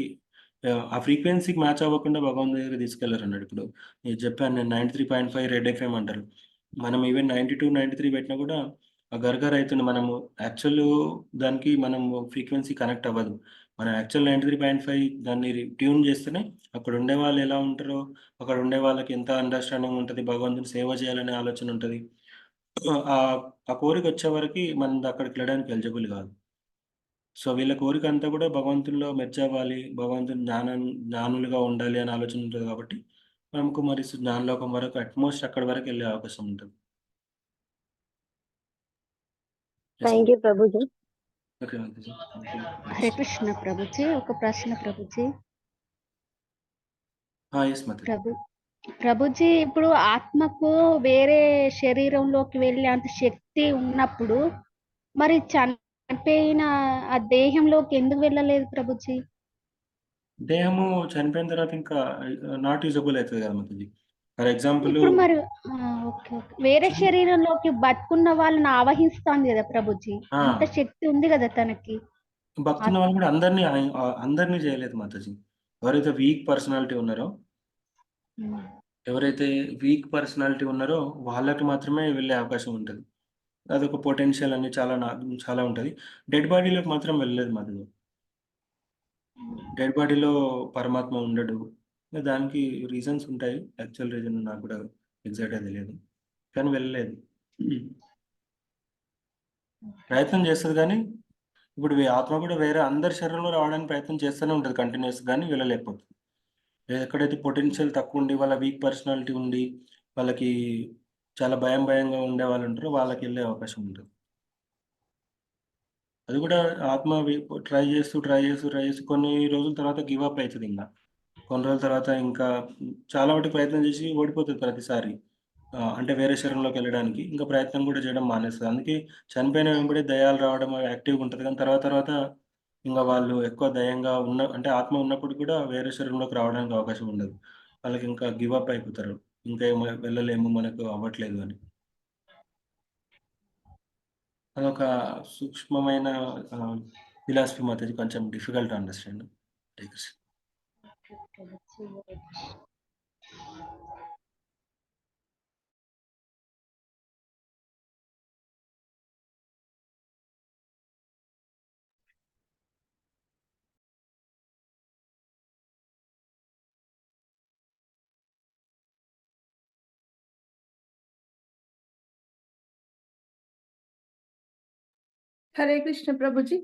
ఆ ఫ్రీక్వెన్సీకి మ్యాచ్ అవ్వకుండా భగవంతుని దగ్గరికి తీసుకెళ్లరన్నాడు. ఇప్పుడు నేను చెప్పాను నేను 93.5 రెడ్ ఎఫ్ఎం అంటారు. మనం ఈవెన్ 92, 93 పెట్టినా కూడా ఆ గర్గర్ అయితుంది. మనము యాక్చువల్ దానికి మనము ఫ్రీక్వెన్సీ కనెక్ట్ అవ్వదు. మనం యాక్చువల్ 93.5 దాన్ని ట్యూన్ చేస్తేనే అక్కడ ఉండేవాళ్ళు ఎలా ఉంటారో, అక్కడ ఉండే వాళ్ళకి ఎంత అండర్‌స్టాండింగ్ ఉంటది, భగవంతుని సేవ చేయాలనే ఆలోచన ఉంటది. ఆహ్, ఆ కోరిక వచ్చే వరకి మనం అక్కడికి వెళ్ళడానికి ఎలిజిబుల్ కాదు. సో, వీళ్ళ కోరికంతా కూడా భగవంతునిలో మెర్జ్ అవ్వాలి. భగవంతుని జ్ఞానులుగా ఉండాలి అనే ఆలోచన ఉంటది కాబట్టి, మనకు మరి జ్ఞానలోకం వరకు అట్‌మోస్ట్ అక్కడి వరకు ఎళ్ళే అవకాశం ఉంటది. Thank you Prabhuji. Okay Mataji. Thank you. Hare Krishna Prabhuji, ఒక ప్రశ్న ప్రభుజీ. ఎస్ మాతాజీ. ప్రభుజీ, ఇప్పుడు ఆత్మకు వేరే శరీరంలోకి వెళ్ళే అంత శక్తి ఉన్నప్పుడు మరి చనిపోయిన ఆ దేహంలోకి ఎందుకు వెళ్ళలేదు ప్రభుజీ? దేహము చనిపోయిన తర్వాత ఇంకా నాట్ యూజబుల్ అవుతుంది కదా మాతాజీ. ఫర్ ఎగ్జాంపుల్ ఇప్పుడు మరి ఓకే ఓకే, వేరే శరీరంలోకి బతుకున్న వాళ్ళని ఆవహిస్తాంది కదా ప్రభుజీ, అంత శక్తి ఉంది కదా తనకి. భక్తున్న వాళ్ళు కూడా అందరినీ చేయలేదు మాతాజీ. ఎవరైతే వీక్ పర్సనాలిటీ ఉన్నారో వాళ్ళకి మాత్రమే వెళ్ళే అవకాశం ఉంటుంది. అదొక పొటెన్షియల్ అని చాలా ఉంటుంది. డెడ్ బాడీలోకి మాత్రం వెళ్ళలేదు మాతాజీ. డెడ్ బాడీలో పరమాత్మ ఉండడు. దానికి రీజన్స్ ఉంటాయి. యాక్చువల్ రీజన్ నాకు కూడా ఎగ్జాక్ట్‌గా తెలియదు. కానీ వెళ్ళలేదు. ప్రయత్నం చేస్తది కానీ, ఇప్పుడు ఆత్మ కూడా వేరే అందరి శరీరంలో రావడానికి ప్రయత్నం చేస్తూనే ఉంటది కంటిన్యూయస్‌గా, కానీ వెళ్ళలేకపోతుంది. ఎక్కడైతే పొటెన్షియల్ తక్కువ ఉండి, వాళ్ళ వీక్ పర్సనాలిటీ ఉండి, వాళ్ళకి చాలా భయంగా ఉండేవాళ్ళు ఉంటారో వాళ్ళకెళ్ళే అవకాశం ఉంటది. అది కూడా ఆత్మ ట్రై చేస్తూ కొన్ని రోజుల తర్వాత గివ్ అప్ అయితదింక. కొన్ని రోజుల తర్వాత ఇంకా చాలా వాటికి ప్రయత్నం చేసి ఓడిపోతది ప్రతిసారి. అంటే వేరే శరీరంలోకెళ్ళడానికి. ఇంకా ప్రయత్నం కూడా చేయడం మానేస్తది. అందుకే చనిపోయిన వెంబడే దయ్యాలు రావడం అవి యాక్టివ్‌గా ఉంటది. కానీ తర్వాత ఇంగ వాళ్ళు ఎక్కువ దయ్యంగా అంటే ఆత్మ ఉన్నప్పుడు కూడా వేరే శరీరంలోకి రావడానికి అవకాశం ఉండదు. వాళ్ళకింకా గివ్ అప్ అయిపోతారు. ఇంకా వెళ్ళలేము, మనకు అవ్వట్లేదు అని. అదొక సూక్ష్మమైన ఫిలాసఫీ మాతాజీ. కొంచెం difficult to understand. Hare Krishna. Hare Krishna Prabhuji.